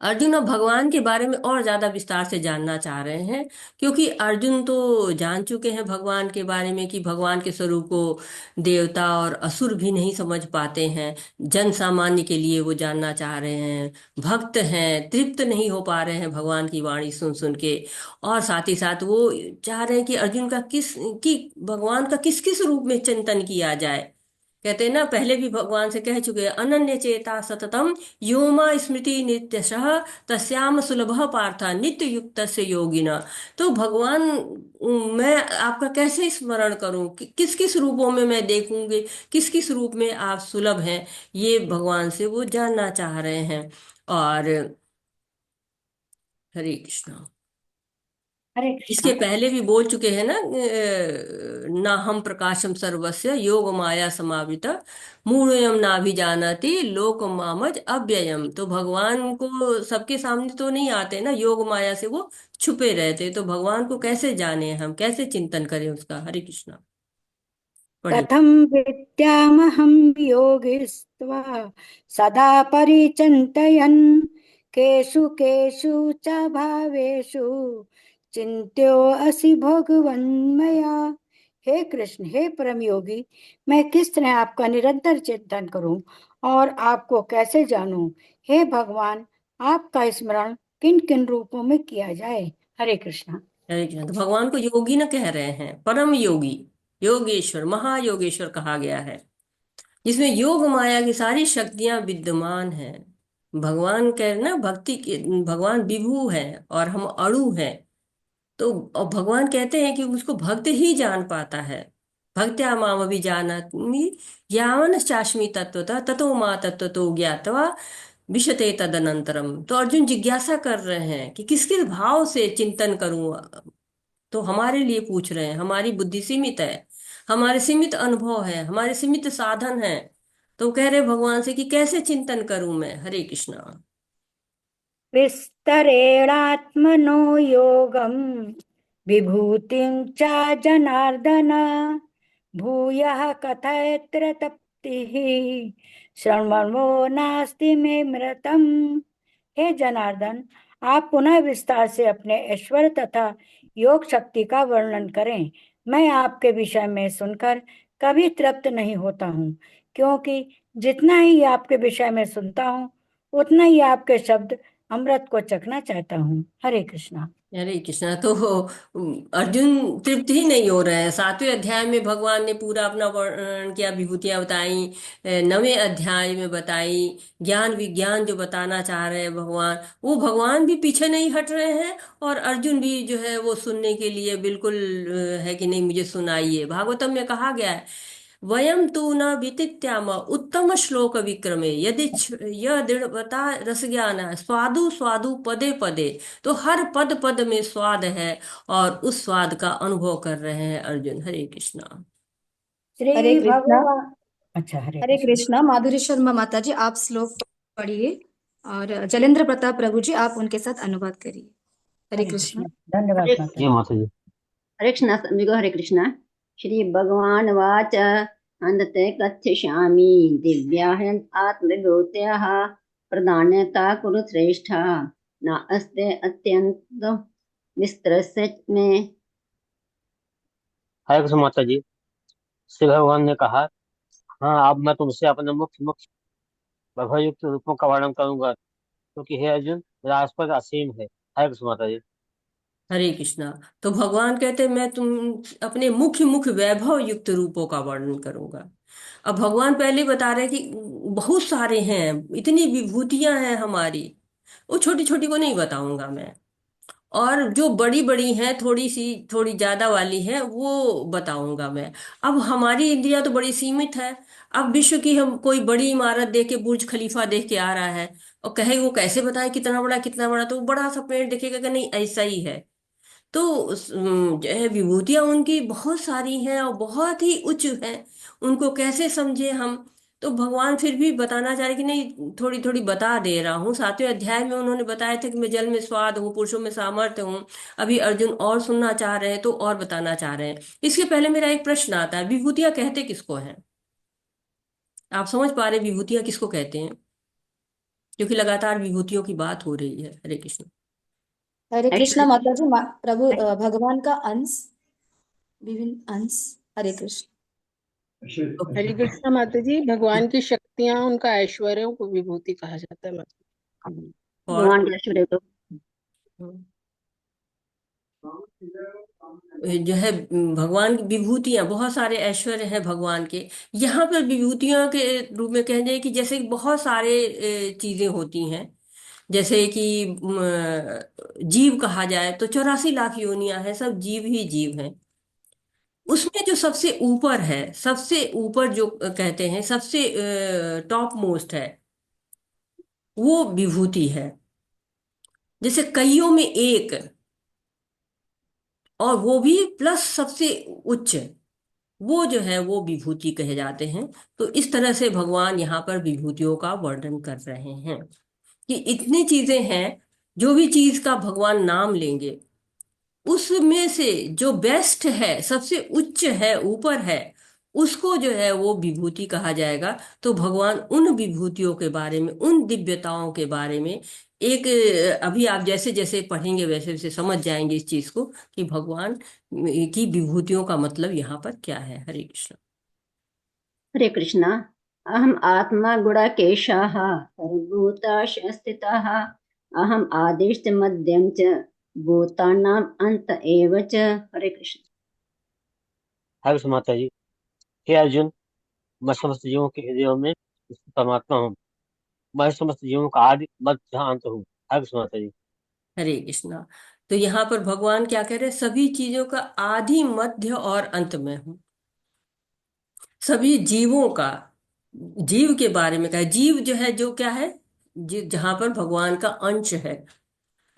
अर्जुन अब भगवान के बारे में और ज्यादा विस्तार से जानना चाह रहे हैं, क्योंकि अर्जुन तो जान चुके हैं भगवान के बारे में कि भगवान के स्वरूप को देवता और असुर भी नहीं समझ पाते हैं। जन सामान्य के लिए वो जानना चाह रहे हैं, भक्त हैं, तृप्त नहीं हो पा रहे हैं भगवान की वाणी सुन सुन के। और साथ ही साथ वो चाह रहे हैं कि अर्जुन का कि भगवान का किस किस रूप में चिंतन किया जाए। कहते हैं ना, पहले भी भगवान से कह चुके हैं, अनन्य चेता सततम योमा स्मृति नित्यशः तस्याम सुलभ पार्थ नित्य युक्त से योगिना। तो भगवान, मैं आपका कैसे स्मरण करूं, किस किस रूपों में मैं देखूंगी, किस किस रूप में आप सुलभ हैं, ये भगवान से वो जानना चाह रहे हैं। और हरे कृष्णा। हरे इसके कृष्णा। पहले भी बोल चुके हैं ना, ना हम प्रकाशम सर्वस्य योग माया समावृता मूढ़यम नाभिजानाति लोक मामज अव्ययम। तो भगवान को सबके सामने तो नहीं आते ना, योग माया से वो छुपे रहते, तो भगवान को कैसे जाने, हम कैसे चिंतन करें उसका? हरे कृष्णा। पढ़िए। कथं विद्यामहं योगिस्त्वा सदा परिचिन्तयन् केषु केषु च भावेषु चिन्त्योऽसि भगवन्मया। हे कृष्ण, हे परम योगी, मैं किस तरह आपका निरंतर चिंतन करूं और आपको कैसे जानूं? हे भगवान, आपका स्मरण किन किन रूपों में किया जाए? हरे कृष्णा। हरे कृष्णा। तो भगवान को योगी न कह रहे हैं, परम योगी, योगेश्वर, महायोगेश्वर कहा गया है। इसमें योग माया की सारी शक्तियां विद्यमान हैं। भगवान कह रहे ना, भक्ति के भगवान विभू है और हम अणु हैं। तो और भगवान कहते हैं कि उसको भक्त ही जान पाता है। भक्त्या माम अभिजानामि यावन चास्मि तत्वतः ततो मा तत्वतो ज्ञात्वा विशते तदनंतरम। तो अर्जुन जिज्ञासा कर रहे हैं कि किस किस भाव से चिंतन करूं। तो हमारे लिए पूछ रहे हैं, हमारी बुद्धि सीमित है, हमारे सीमित अनुभव है, हमारे सीमित साधन है। तो कह रहे भगवान से कि कैसे चिंतन करूं मैं। हरे कृष्णा। विस्तरेणात्मनो योगं विभूतिं च जनार्दन भूयः कथयत्र तप्तिः श्रवणो नास्ति मे मृतम। हे जनार्दन, आप पुनः विस्तार से अपने ऐश्वर्य तथा योग शक्ति का वर्णन करें। मैं आपके विषय में सुनकर कभी तृप्त नहीं होता हूँ, क्योंकि जितना ही आपके विषय में सुनता हूँ उतना ही आपके शब्द अमृत को चखना चाहता हूँ। हरे कृष्णा। हरे कृष्णा। तो अर्जुन तृप्त ही नहीं हो रहे हैं। 7वें अध्याय में भगवान ने पूरा अपना वर्णन किया, विभूतियां बताई। 9वें अध्याय में बताई। ज्ञान विज्ञान जो बताना चाह रहे हैं भगवान, वो भगवान भी पीछे नहीं हट रहे हैं। और अर्जुन भी जो है वो सुनने के लिए बिल्कुल है कि नहीं, मुझे सुनाइए। भागवतम में कहा गया है, वयम तु न वितित्याम उत्तम श्लोक विक्रमे यदि यह दृढ़ता रस ज्ञान स्वादु स्वादु पदे पदे। तो हर पद पद में स्वाद है और उस स्वाद का अनुभव कर रहे हैं अर्जुन। हरे कृष्णा। हरे श्री कृष्णा। भगवान। अच्छा, हरे हरे कृष्णा। कृष्णा। माधुरी शर्मा माता जी, आप श्लोक पढ़िए और जलेंद्र प्रताप प्रभु जी आप उनके साथ अनुवाद करिए। हरे हरे कृष्णा। कृष्णा। धन्यवाद हरे माता ये जी। माता जी। हरे कृष्णा सभी को। हरे कृष्णा। श्री भगवान वाच हन्तते कथयिष्यामि दिव्या आत्मविभूतयः प्रधानता कुरु श्रेष्ठ नास्ते अत्यंत विस्तरस्य मे। हरे कृष्ण माता जी। श्री भगवान ने कहा, हाँ अब मैं तुमसे अपने मुख्य मुख्य वैभवयुक्त रूपों का वर्णन करूंगा, क्योंकि हे अर्जुन राजपद असीम है। हरे कृष्ण माता जी। हरे कृष्णा। तो भगवान कहते हैं मैं तुम अपने मुख्य मुख्य वैभव युक्त रूपों का वर्णन करूंगा। अब भगवान पहले बता रहे हैं कि बहुत सारे हैं, इतनी विभूतियां हैं हमारी, वो छोटी छोटी को नहीं बताऊंगा मैं। और जो बड़ी बड़ी हैं, थोड़ी सी थोड़ी ज्यादा वाली हैं, वो बताऊंगा मैं। अब हमारी इंद्रियां तो बड़ी सीमित है। अब विश्व की हम कोई बड़ी इमारत देख के, बुर्ज खलीफा देख के आ रहा है और कहे वो कैसे बताए कितना बड़ा कितना बड़ा, तो वो बड़ा सा पेड़ देखेगा कि नहीं ऐसा ही है। तो जो है विभूतियां उनकी बहुत सारी हैं और बहुत ही उच्च हैं। उनको कैसे समझे हम। तो भगवान फिर भी बताना चाह रहे कि नहीं, थोड़ी थोड़ी बता दे रहा हूँ। 7वें अध्याय में उन्होंने बताया था कि मैं जल में स्वाद हूँ, पुरुषों में सामर्थ्य हूँ। अभी अर्जुन और सुनना चाह रहे हैं तो और बताना चाह रहे हैं। इसके पहले मेरा एक प्रश्न आता है, विभूतियां कहते किसको हैं? आप समझ पा रहे विभूतियां किसको कहते हैं? क्योंकि लगातार विभूतियों की बात हो रही है। हरे कृष्ण। हरे कृष्णा एक्चुअली माता जी। प्रभु भगवान का अंश, विभिन्न अंश। हरे कृष्ण। हरे कृष्णा माता जी। भगवान की शक्तियां, उनका ऐश्वर्य को विभूति कहा जाता है माता जी। और भगवान के ऐश्वर्य को जो है भगवान की विभूतियां, बहुत सारे ऐश्वर्य हैं भगवान के। यहाँ पर विभूतियों के रूप में कह जाए कि जैसे कि बहुत सारे चीजें होती हैं। जैसे कि जीव कहा जाए तो 84 लाख योनियां हैं, सब जीव ही जीव हैं। उसमें जो सबसे ऊपर है, सबसे ऊपर जो कहते हैं सबसे टॉप मोस्ट है, वो विभूति है। जैसे कईयों में एक, और वो भी प्लस सबसे उच्च, वो जो है वो विभूति कहे जाते हैं। तो इस तरह से भगवान यहाँ पर विभूतियों का वर्णन कर रहे हैं कि इतनी चीजें हैं। जो भी चीज का भगवान नाम लेंगे, उसमें से जो बेस्ट है, सबसे उच्च है, ऊपर है, उसको जो है वो विभूति कहा जाएगा। तो भगवान उन विभूतियों के बारे में, उन दिव्यताओं के बारे में एक अभी आप जैसे जैसे पढ़ेंगे वैसे वैसे समझ जाएंगे इस चीज को कि भगवान की विभूतियों का मतलब यहाँ पर क्या है। हरे कृष्ण। हरे कृष्णा। अहम आत्मा गुणाकेशाः सर्वभूताश स्थितः अहम आदिश्च मध्यम च भूतानाम अंत एव च। हरे कृष्ण। हरे कृष्ण माता जी। हे अर्जुन, मैं समस्त जीवों के हृदयों में स्थित परमात्मा हूँ। मैं समस्त जीवों का आदि मध्य तथा अंत हूँ। हरे कृष्ण माता जी। हरे कृष्णा। तो यहाँ पर भगवान क्या कह रहे हैं, सभी चीजों का आदि मध्य और अंत में हूँ। सभी जीवों का, जीव के बारे में कहा, जीव जो है, जो क्या है, जहां पर भगवान का अंश है,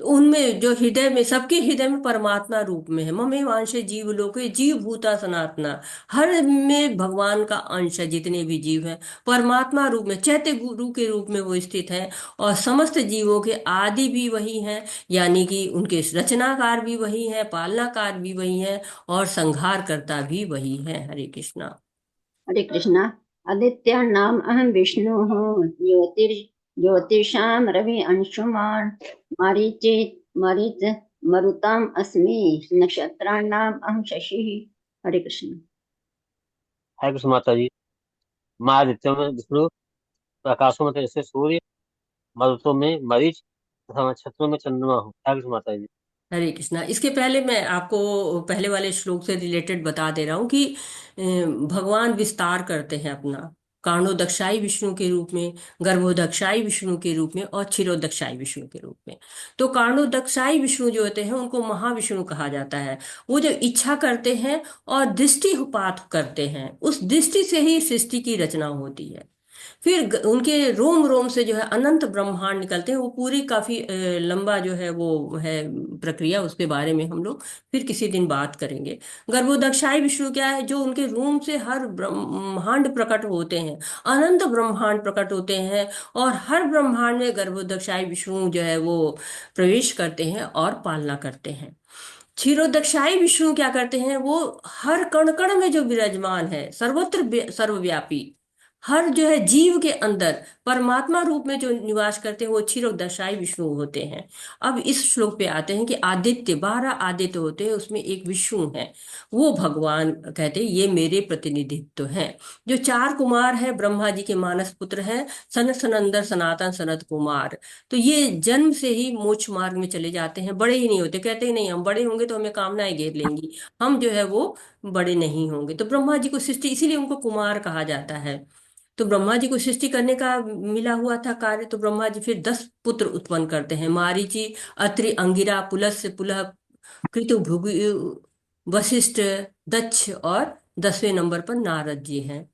तो उनमें जो हृदय में, सबके हृदय में परमात्मा रूप में है। ममे वांशे जीव लोके जीव भूता सनातना, हर में भगवान का अंश है। जितने भी जीव हैं परमात्मा रूप में, चैत्य गुरु के रूप में वो स्थित है। और समस्त जीवों के आदि भी वही हैं, यानी कि उनके रचनाकार भी वही है, पालनाकार भी वही है, और संहार करता भी वही है। हरे कृष्णा। हरे कृष्णा। आदित्य नाम अहम विष्णु हूँ, ज्योतिषाम रवि अंशुमान, मरीच मरुताम अस्मि, नक्षत्राणाम अहम शशि। हरे कृष्ण। हरे कृष्ण माता जी। मैं आदित्यों में विष्णु, प्रकाशों में जैसे सूर्य, मरुतों में मरीच तथा नक्षत्रों में चंद्रमा हूँ। हरे कृष्ण माता जी। हरे कृष्णा। इसके पहले मैं आपको पहले वाले श्लोक से रिलेटेड बता दे रहा हूँ कि भगवान विस्तार करते हैं अपना, कारणोदक्षाई विष्णु के रूप में, गर्भोदक्षाई विष्णु के रूप में, और क्षीरोदक्षाई विष्णु के रूप में। तो कारणोदक्षाई विष्णु जो होते हैं उनको महाविष्णु कहा जाता है। वो जो इच्छा करते हैं और दृष्टिपात करते हैं, उस दृष्टि से ही सृष्टि की रचना होती है। फिर उनके रोम रोम से जो है अनंत ब्रह्मांड निकलते हैं। वो पूरी काफी लंबा जो है वो है प्रक्रिया, उसके बारे में हम लोग फिर किसी दिन बात करेंगे। गर्भोदक्षाई विष्णु क्या है, जो उनके रोम से हर ब्रह्मांड प्रकट होते हैं, अनंत ब्रह्मांड प्रकट होते हैं, और हर ब्रह्मांड में गर्भोदक्षाई विष्णु जो है वो प्रवेश करते हैं और पालना करते हैं। क्षीरोदक्षाई विष्णु क्या करते हैं, वो हर कण कण में जो विराजमान है, सर्वत्र सर्वव्यापी, हर जो है जीव के अंदर परमात्मा रूप में जो निवास करते हैं, वो क्षीरोदक्षाई विष्णु होते हैं। अब इस श्लोक पे आते हैं कि आदित्य, 12 आदित्य होते हैं, उसमें एक विष्णु है। वो भगवान कहते हैं ये मेरे प्रतिनिधित्व हैं। जो 4 कुमार हैं ब्रह्मा जी के मानस पुत्र हैं, सनत सनंदर सनातन सनत कुमार। तो ये जन्म से ही मोक्ष मार्ग में चले जाते हैं, बड़े ही नहीं होते। कहते ही नहीं हम बड़े होंगे तो हमें कामनाएं घेर लेंगी, हम जो है वो बड़े नहीं होंगे। तो ब्रह्मा जी को सृष्टि, इसीलिए उनको कुमार कहा जाता है। तो ब्रह्मा जी को सृष्टि करने का मिला हुआ था कार्य, तो ब्रह्मा जी फिर 10 पुत्र उत्पन्न करते हैं। मारीचि, अत्रि, अंगिरा, पुलस्त्य, पुलह, कृतु, भृगु, वशिष्ठ, दक्ष, और 10वें नंबर पर नारद जी हैं।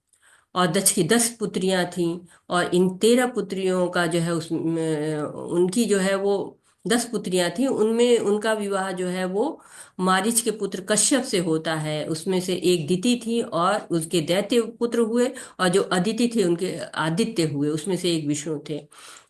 और दक्ष की 10 पुत्रियां थीं, और इन 13 पुत्रियों का जो है उसमें उनकी जो है वो 10 पुत्रियां थीं, उनमें उनका विवाह जो है वो मारीच के पुत्र कश्यप से होता है। उसमें से एक दिति थी, और उसके दैत्य पुत्र हुए, और जो अदिति थे उनके आदित्य हुए। उसमें से एक विष्णु थे।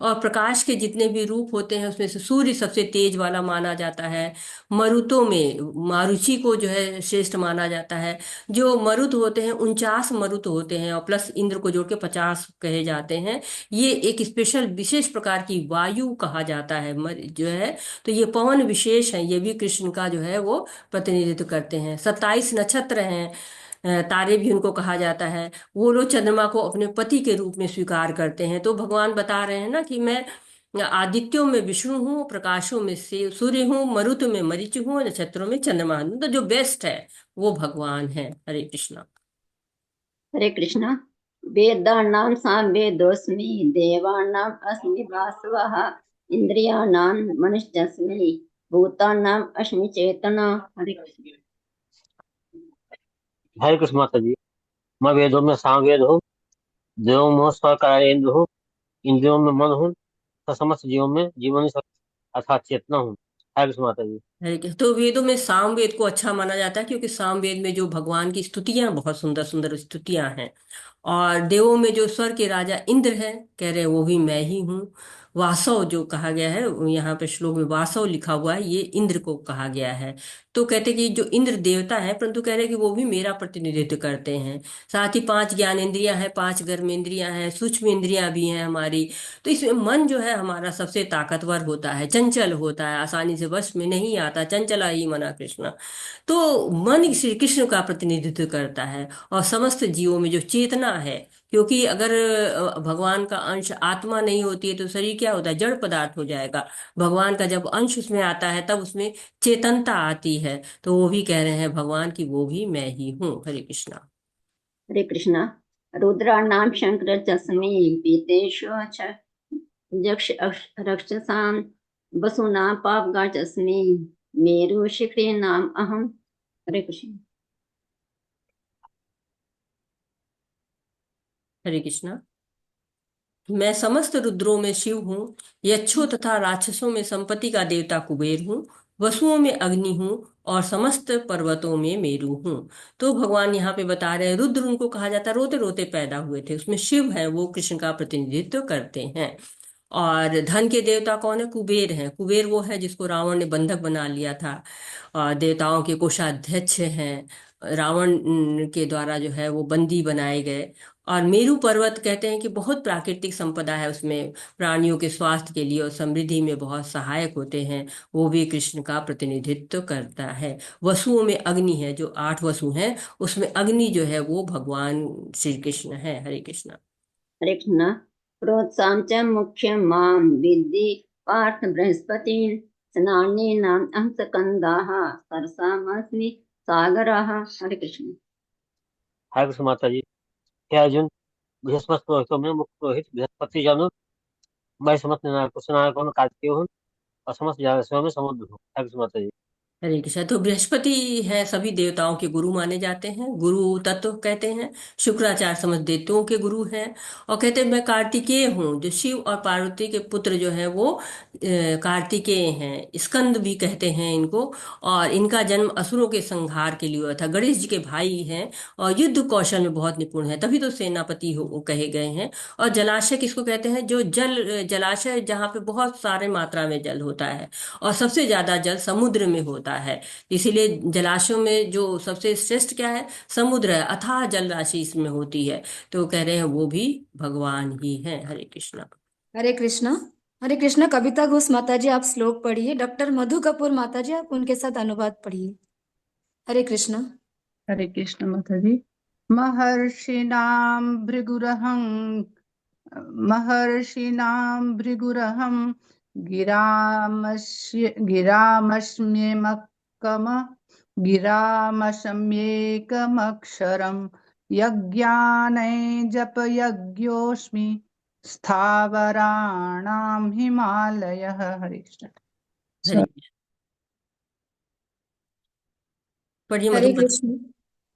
और प्रकाश के जितने भी रूप होते हैं उसमें से सूर्य सबसे तेज वाला माना जाता है। मरुतों में मारुचि को जो है श्रेष्ठ माना जाता है। जो मरुत होते हैं 49 मरुत होते हैं, और प्लस इंद्र को जोड़ के 50 कहे जाते हैं। ये एक स्पेशल विशेष प्रकार की वायु कहा जाता है जो है। तो ये पवन विशेष है, ये भी कृष्ण का जो है वो प्रतिनिधित्व करते हैं। 27 नक्षत्र हैं, तारे भी उनको कहा जाता है। वो लोग चंद्रमा को अपने पति के रूप में स्वीकार करते हैं। तो भगवान बता रहे हैं ना कि मैं आदित्यों में विष्णु हूँ, प्रकाशों में से सूर्य हूँ, मरुत में मरीच हूँ, नक्षत्रों में चंद्रमा हूँ। तो जो बेस्ट है वो भगवान है। हरे कृष्णा। हरे कृष्णा। वेदानां सामवेदोऽस्मि, देवानां अस्मि वासवः, इंद्रियाणां मनुष्यस्मि, भूतानां अस्मि चेतना। हरे कृष्ण। हरे कृष्ण माता जी। मैं वेदों में सामवेद हूँ, देवों में स्वकार्येंद्र हूँ, इंद्रियों में मन हूँ तथा समस्त जीवों में जीवनी शक्ति अर्थात चेतना हूँ। हरे कृष्ण माता जी। तो वेदों में सामवेद को अच्छा माना जाता है, क्योंकि सामवेद में जो भगवान की स्तुतियां, बहुत सुंदर सुंदर स्तुतियां हैं। और देवों में जो स्वर के राजा इंद्र है, कह रहे हैं वो भी मैं ही हूँ। वासव जो कहा गया है, यहाँ पे श्लोक में वासव लिखा हुआ है, ये इंद्र को कहा गया है। तो कहते हैं कि जो इंद्र देवता है, परंतु कह रहे हैं कि वो भी मेरा प्रतिनिधित्व करते हैं। साथ ही 5 ज्ञानेंद्रियां हैं, 5 कर्मेंद्रियां हैं, सूक्ष्म इंद्रियां भी हैं हमारी। तो इसमें मन जो है हमारा सबसे ताकतवर होता है, चंचल होता है, आसानी से वश में नहीं आता, चंचला ही मना कृष्ण। तो मन श्री कृष्ण का प्रतिनिधित्व करता है। और समस्त जीवों में जो चेतना है, क्योंकि अगर भगवान का अंश आत्मा नहीं होती है तो शरीर क्या होता है, जड़ पदार्थ हो जाएगा। भगवान का जब अंश उसमें आता है तब उसमें चेतनता आती है। तो वो भी कह रहे हैं भगवान की वो भी मैं ही हूँ। हरे कृष्णा। हरे कृष्णा। रुद्राणां शंकर चस्मी पीतेषु च यक्ष रक्षसां वसुना पापगाचस्मी मेरु शिखरीणाम अहम। हरे कृष्ण। हरे कृष्णा। मैं समस्त रुद्रों में शिव हूँ, यक्षों तथा राक्षसों में संपत्ति का देवता कुबेर हूँ, वसुओं में अग्नि हूँ और समस्त पर्वतों में मेरु हूँ। तो भगवान यहाँ पे बता रहे हैं, रुद्र उनको कहा जाता है, रोते रोते पैदा हुए थे। उसमें शिव है, वो कृष्ण का प्रतिनिधित्व करते हैं। और धन के देवता कौन है? कुबेर हैं। कुबेर वो है जिसको रावण ने बंधक बना लिया था। और देवताओं के कोषाध्यक्ष हैं, रावण के द्वारा जो है वो बंदी बनाए गए। और मेरु पर्वत कहते हैं कि बहुत प्राकृतिक संपदा है उसमें, प्राणियों के स्वास्थ्य के लिए और समृद्धि में बहुत सहायक होते हैं, वो भी कृष्ण का प्रतिनिधित्व करता है। वसुओं में अग्नि है, जो 8 वसु हैं उसमें अग्नि जो है वो भगवान श्री कृष्ण है। हरे कृष्ण। हरे कृष्ण। प्रोत्साहं च मुख्यं मां विद्धि पार्थ बृहस्पति स्नानीनां अहं स्कन्धाः सरसामस्मि सागराः। हरे कृष्ण। हरे कृष्ण माता जी। हे अर्जुन, बृहस्पति पुरोहितों में मुख्य पुरोहित बृहस्पति जन, मैं समस्त नायकों में कार्तिकेय हूँ और समस्त जलाशयों में समुद्र हूँ। हरे कृष्ण माता जी। हरे कृष्ण। तो बृहस्पति है सभी देवताओं के गुरु माने जाते हैं, गुरु तत्व कहते हैं। शुक्राचार्य समस्त देवताओं के गुरु हैं। और कहते हैं मैं कार्तिकेय हूँ, जो शिव और पार्वती के पुत्र जो है वो कार्तिकेय हैं, स्कंद भी कहते हैं इनको। और इनका जन्म असुरों के संहार के लिए हुआ था। गणेश जी के भाई हैं और युद्ध कौशल में बहुत निपुण है, तभी तो सेनापति हो कहे गए हैं। और जलाशय किसको कहते हैं? जो जलाशय जहाँ पे बहुत सारे मात्रा में जल होता है, और सबसे ज्यादा जल समुद्र में होता है। इसीलिए जलाशयों में जो सबसे श्रेष्ठ क्या है? समुद्र है, अथाह जल राशि इसमें होती है। तो कह रहे हैं वो भी भगवान ही है। हरे कृष्णा। हरे कृष्णा। हरे कृष्णा। कविता घोष माता जी आप श्लोक पढ़िए। डॉक्टर मधु कपूर माता जी आप उनके साथ अनुवाद पढ़िए। हरे कृष्णा। हरे कृष्ण माता जी। महर्षिणां भृगुरहं गिरामस्म्येकमक्षरं यज्ञाने जपयज्ञोऽस्मि स्थावराणां हिमालयः। हरे कृष्ण। हरे कृष्ण। पढ़िए हरे मधुमती। कृष्ण।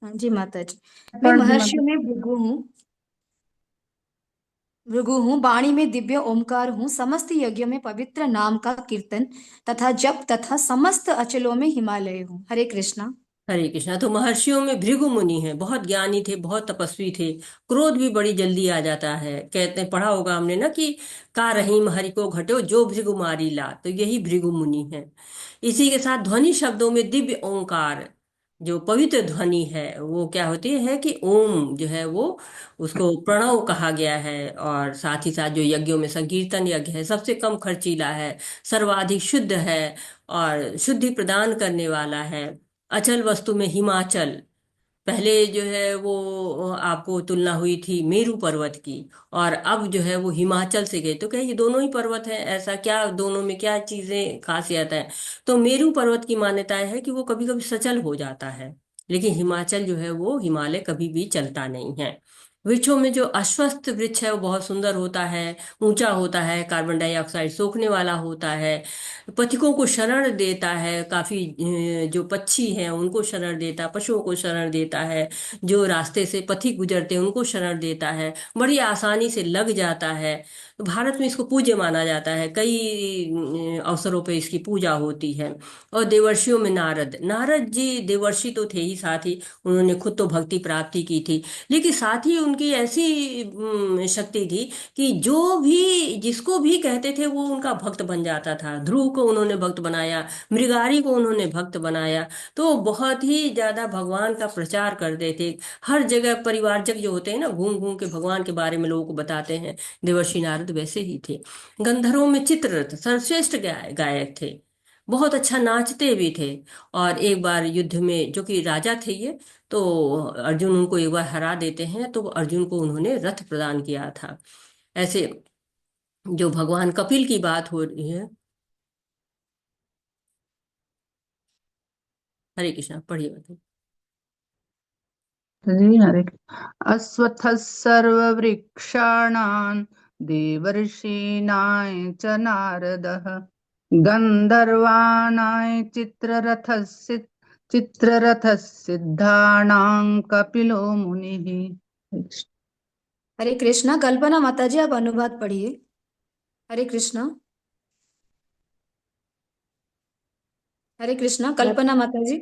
हाँ जी माता जी। मैं पढ़ दी महर्षियों माता। में भृगु हूँ, वाणी में दिव्य ओमकार हूँ, समस्त यज्ञों में पवित्र नाम का कीर्तन तथा जप तथा समस्त अचलों में हिमालय हूँ। हरे कृष्णा। हरे कृष्णा। तो महर्षियों में भृगु मुनि हैं, बहुत ज्ञानी थे, बहुत तपस्वी थे। क्रोध भी बड़ी जल्दी आ जाता है। कहते हैं, पढ़ा होगा हमने ना कि का रहीम हरि को घटो जो भृगु मारी ला, तो यही भृगु मुनि है। इसी के साथ ध्वनि शब्दों में दिव्य ओंकार, जो पवित्र ध्वनि है वो क्या होती है कि ओम जो है वो, उसको प्रणव कहा गया है। और साथ ही साथ जो यज्ञों में संकीर्तन यज्ञ है सबसे कम खर्चीला है, सर्वाधिक शुद्ध है और शुद्धि प्रदान करने वाला है। अचल वस्तु में हिमाचल, पहले जो है वो आपको तुलना हुई थी मेरू पर्वत की, और अब जो है वो हिमाचल से गए। तो क्या ये दोनों ही पर्वत है? ऐसा क्या, दोनों में क्या चीजें खासियत है? तो मेरू पर्वत की मान्यता है कि वो कभी कभी सचल हो जाता है, लेकिन हिमाचल जो है वो हिमालय कभी भी चलता नहीं है। वृक्षों में जो अश्वत्थ वृक्ष है वो बहुत सुंदर होता है, ऊंचा होता है, कार्बन डाइऑक्साइड सोखने वाला होता है, पथिकों को शरण देता है, काफी जो पक्षी हैं उनको शरण देता, पशुओं को शरण देता है, जो रास्ते से पथिक गुजरते हैं उनको शरण देता है, बड़ी आसानी से लग जाता है। तो भारत में इसको पूज्य माना जाता है, कई अवसरों पे इसकी पूजा होती है। और देवर्षियों में नारद, नारद जी देवर्षि तो थे ही, साथ ही उन्होंने खुद तो भक्ति प्राप्ति की थी, लेकिन साथ ही उनकी ऐसी शक्ति थी कि जो भी जिसको भी कहते थे वो उनका भक्त बन जाता था। ध्रुव को उन्होंने भक्त बनाया, मृगारी को उन्होंने भक्त बनाया। तो बहुत ही ज्यादा भगवान का प्रचार करते थे। हर जगह परिवारजक जो होते हैं ना, घूम घूम के भगवान के बारे में लोगों को बताते हैं। देवर्षि नारद वैसे ही थे। गंधर्वों में चित्ररथ सर्वश्रेष्ठ गायक थे, बहुत अच्छा नाचते भी थे। और एक बार युद्ध में, जो कि राजा थे ये, तो अर्जुन उनको एक बार हरा देते हैं, तो अर्जुन को उन्होंने रथ प्रदान किया था। ऐसे जो भगवान कपिल की बात हो रही है। हरे कृष्णा। पढ़िए बताइए। जी हरे अश्वत्थः सर्ववृक्षाणां देवर्षीणां च नारदः गन्धर्वाणां चित्ररथः सिद्धानां कपिलो मुनिः। हरे कृष्णा। कल्पना माता जी, आप अनुवाद पढ़िए। हरे कृष्णा। हरे कृष्णा, कल्पना माता जी।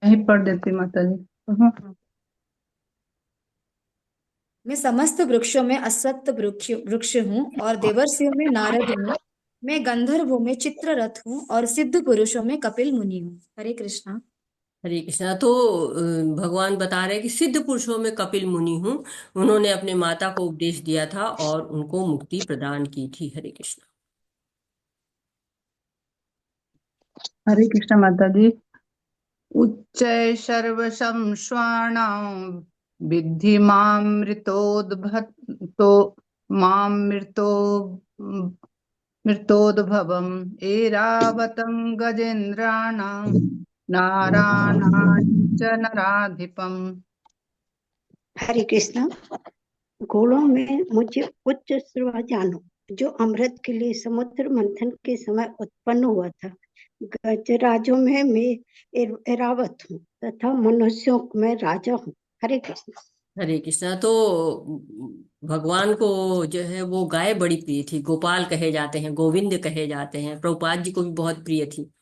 मैं ही पढ़ देती माता जी। मैं समस्त वृक्षों में अश्वत्थ वृक्ष हूँ और देवर्षियों में नारद हूँ। मैं गंधर्वों में चित्ररथ हूँ और सिद्ध पुरुषों में कपिल मुनि हूँ। हरे कृष्णा। हरे कृष्णा। तो भगवान बता रहे हैं कि सिद्ध पुरुषों में कपिल मुनि हूँ। उन्होंने अपने माता को उपदेश दिया था और उनको मुक्ति प्रदान की थी। हरे कृष्णा। हरे कृष्ण माता जी। उच्चै सर्वसंस्वाणां विद्धि मृतोद्भवम् ऐरावतं गजेन्द्राणां नारायणां च नराधिपम्। हरे कृष्णा। घोड़ों में मुझे उच्च श्रवा जानो, जो अमृत के लिए समुद्र मंथन के समय उत्पन्न हुआ था। गजराजों में मैं एरावत हूँ तथा मनुष्यों में राजा हूँ। हरे कृष्ण। हरे कृष्णा। तो भगवान को जो है वो गाय बड़ी प्रिय थी। गोपाल कहे जाते हैं, गोविंद कहे जाते हैं। प्रभुपाद जी को भी बहुत प्रिय थी।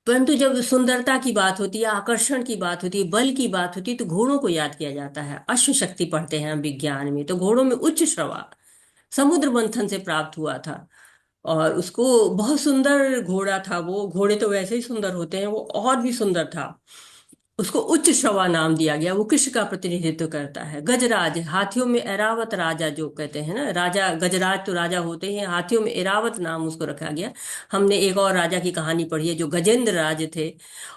परंतु जब सुंदरता की बात होती है, आकर्षण की बात होती है, बल की बात होती है, तो घोड़ों को याद किया जाता है। अश्व शक्ति पढ़ते हैं हम विज्ञान में, तो घोड़ों में उच्च श्रवा समुद्र मंथन से प्राप्त हुआ था। और उसको बहुत सुंदर घोड़ा था वो। घोड़े तो वैसे ही सुंदर होते हैं, वो और भी सुंदर था। उसको उच्च श्रवा नाम दिया गया। वो कृष्ण का प्रतिनिधित्व करता है। गजराज, हाथियों में एरावत राजा जो कहते हैं ना, राजा गजराज तो राजा होते हैं, हाथियों में एरावत नाम उसको रखा गया। हमने एक और राजा की कहानी पढ़ी है जो गजेंद्र राज थे।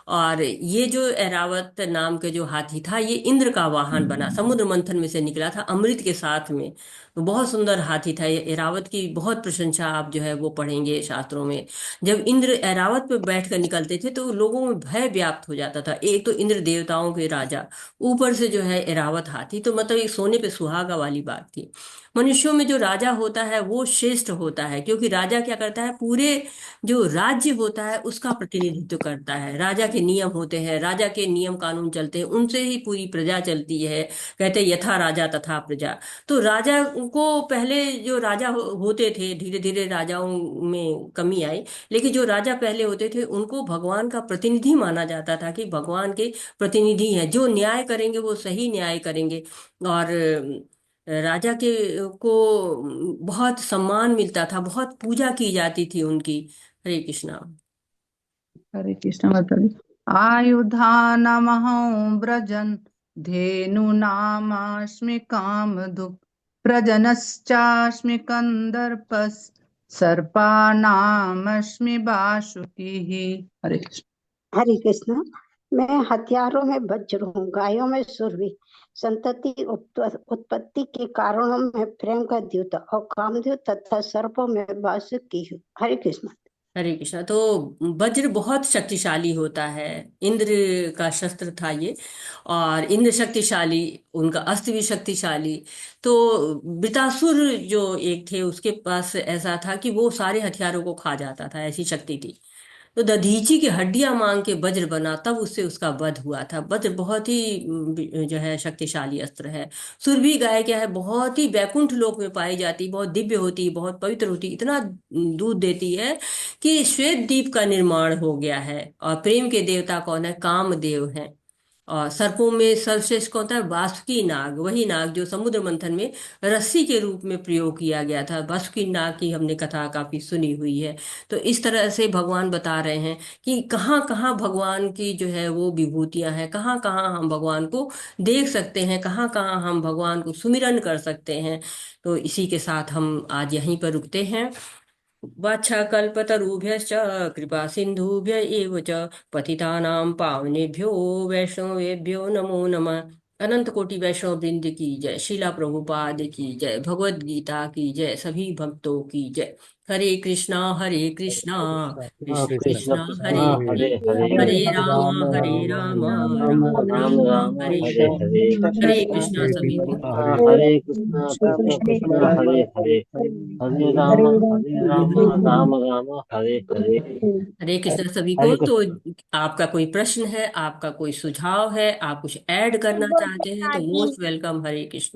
और ये जो एरावत नाम के जो हाथी था, ये इंद्र का वाहन बना, समुद्र मंथन में से निकला था अमृत के साथ में। तो बहुत सुंदर हाथी था ये। एरावत की बहुत प्रशंसा आप जो है वो पढ़ेंगे शास्त्रों में। जब इंद्र ऐरावत पे बैठ कर निकलते थे तो लोगों में भय व्याप्त हो जाता था। एक तो इंद्र देवताओं के राजा, ऊपर से जो है ऐरावत हाथी, तो मतलब एक सोने पे सुहागा वाली बात थी। मनुष्यों में जो राजा होता है वो श्रेष्ठ होता है, क्योंकि राजा क्या करता है, पूरे जो राज्य होता है उसका प्रतिनिधित्व करता है। राजा के नियम होते हैं, राजा के नियम कानून चलते हैं, उनसे ही पूरी प्रजा चलती है। कहते हैं यथा राजा तथा प्रजा। तो राजा को पहले जो राजा होते थे, धीरे धीरे राजाओं में कमी आई, लेकिन जो राजा पहले होते थे उनको भगवान का प्रतिनिधि माना जाता था कि भगवान के प्रतिनिधि हैं, जो न्याय करेंगे वो सही न्याय करेंगे। और राजा के को बहुत सम्मान मिलता था, बहुत पूजा की जाती थी उनकी। हरे कृष्णा। हरे कृष्ण माता जी। आयुधानमहं व्रजन् धेनूनामस्मि कामधुक् प्रजनश्चास्मि कन्दर्पस् सर्पानामस्मि वासुकिः। हरे कृष्ण। हरे कृष्ण। मैं हथियारों में वज्र हूँ, गायों में सुरभि, संतति उत्पत्ति के कारणों में प्रेम का द्यूत और कामदेव तथा सर्पों में वासुकी हूँ। हरे कृष्ण। हरे कृष्णा। तो वज्र बहुत शक्तिशाली होता है। इंद्र का शस्त्र था ये। और इंद्र शक्तिशाली, उनका अस्त्र भी शक्तिशाली। तो वृतासुर जो एक थे उसके पास ऐसा था कि वो सारे हथियारों को खा जाता था, ऐसी शक्ति थी। तो दधीची की हड्डियां मांग के वज्र बना, तब उससे उसका वध हुआ था। वज्र बहुत ही जो है शक्तिशाली अस्त्र है। सुरभि गाय क्या है, बहुत ही वैकुंठ लोक में पाई जाती, बहुत दिव्य होती, बहुत पवित्र होती, इतना दूध देती है कि श्वेत द्वीप का निर्माण हो गया है। और प्रेम के देवता कौन है, कामदेव हैं। और सर्पों में सर्वश्रेष्ठ कौन था, वासुकी नाग। वही नाग जो समुद्र मंथन में रस्सी के रूप में प्रयोग किया गया था। वासुकी नाग की हमने कथा काफी सुनी हुई है। तो इस तरह से भगवान बता रहे हैं कि कहाँ कहाँ भगवान की जो है वो विभूतियां हैं, कहाँ कहाँ हम भगवान को देख सकते हैं, कहाँ कहाँ हम भगवान को सुमिरन कर सकते हैं। तो इसी के साथ हम आज यहीं पर रुकते हैं। वाछाकल्पतरुभ्यश्च कृपा सिन्धुभ्य एव च पतितानां पावनेभ्यो वैष्णवेभ्यो नमो नमः। अनंत कोटि वैष्णव वृंद की जय। शीला प्रभुपाद की जय। भगवद गीता की जय। सभी भक्तों की जय। हरे कृष्णा कृष्णा कृष्ण कृष्ण कृष्णा कृष्ण हरे हरे हरे हरे हरे राम हरे राम राम राम राम राम राम राम हरे हरे हरे हरे हरे कृष्णा सभी को। हरे कृष्ण कृष्ण हरे हरे हरे राम राम राम हरे हरे हरे कृष्णा सभी को। हरे तो कृष्ण। आपका कोई प्रश्न है, आपका कोई सुझाव है, आप कुछ ऐड करना चाहते हैं तो मोस्ट वेलकम। हरे कृष्णा।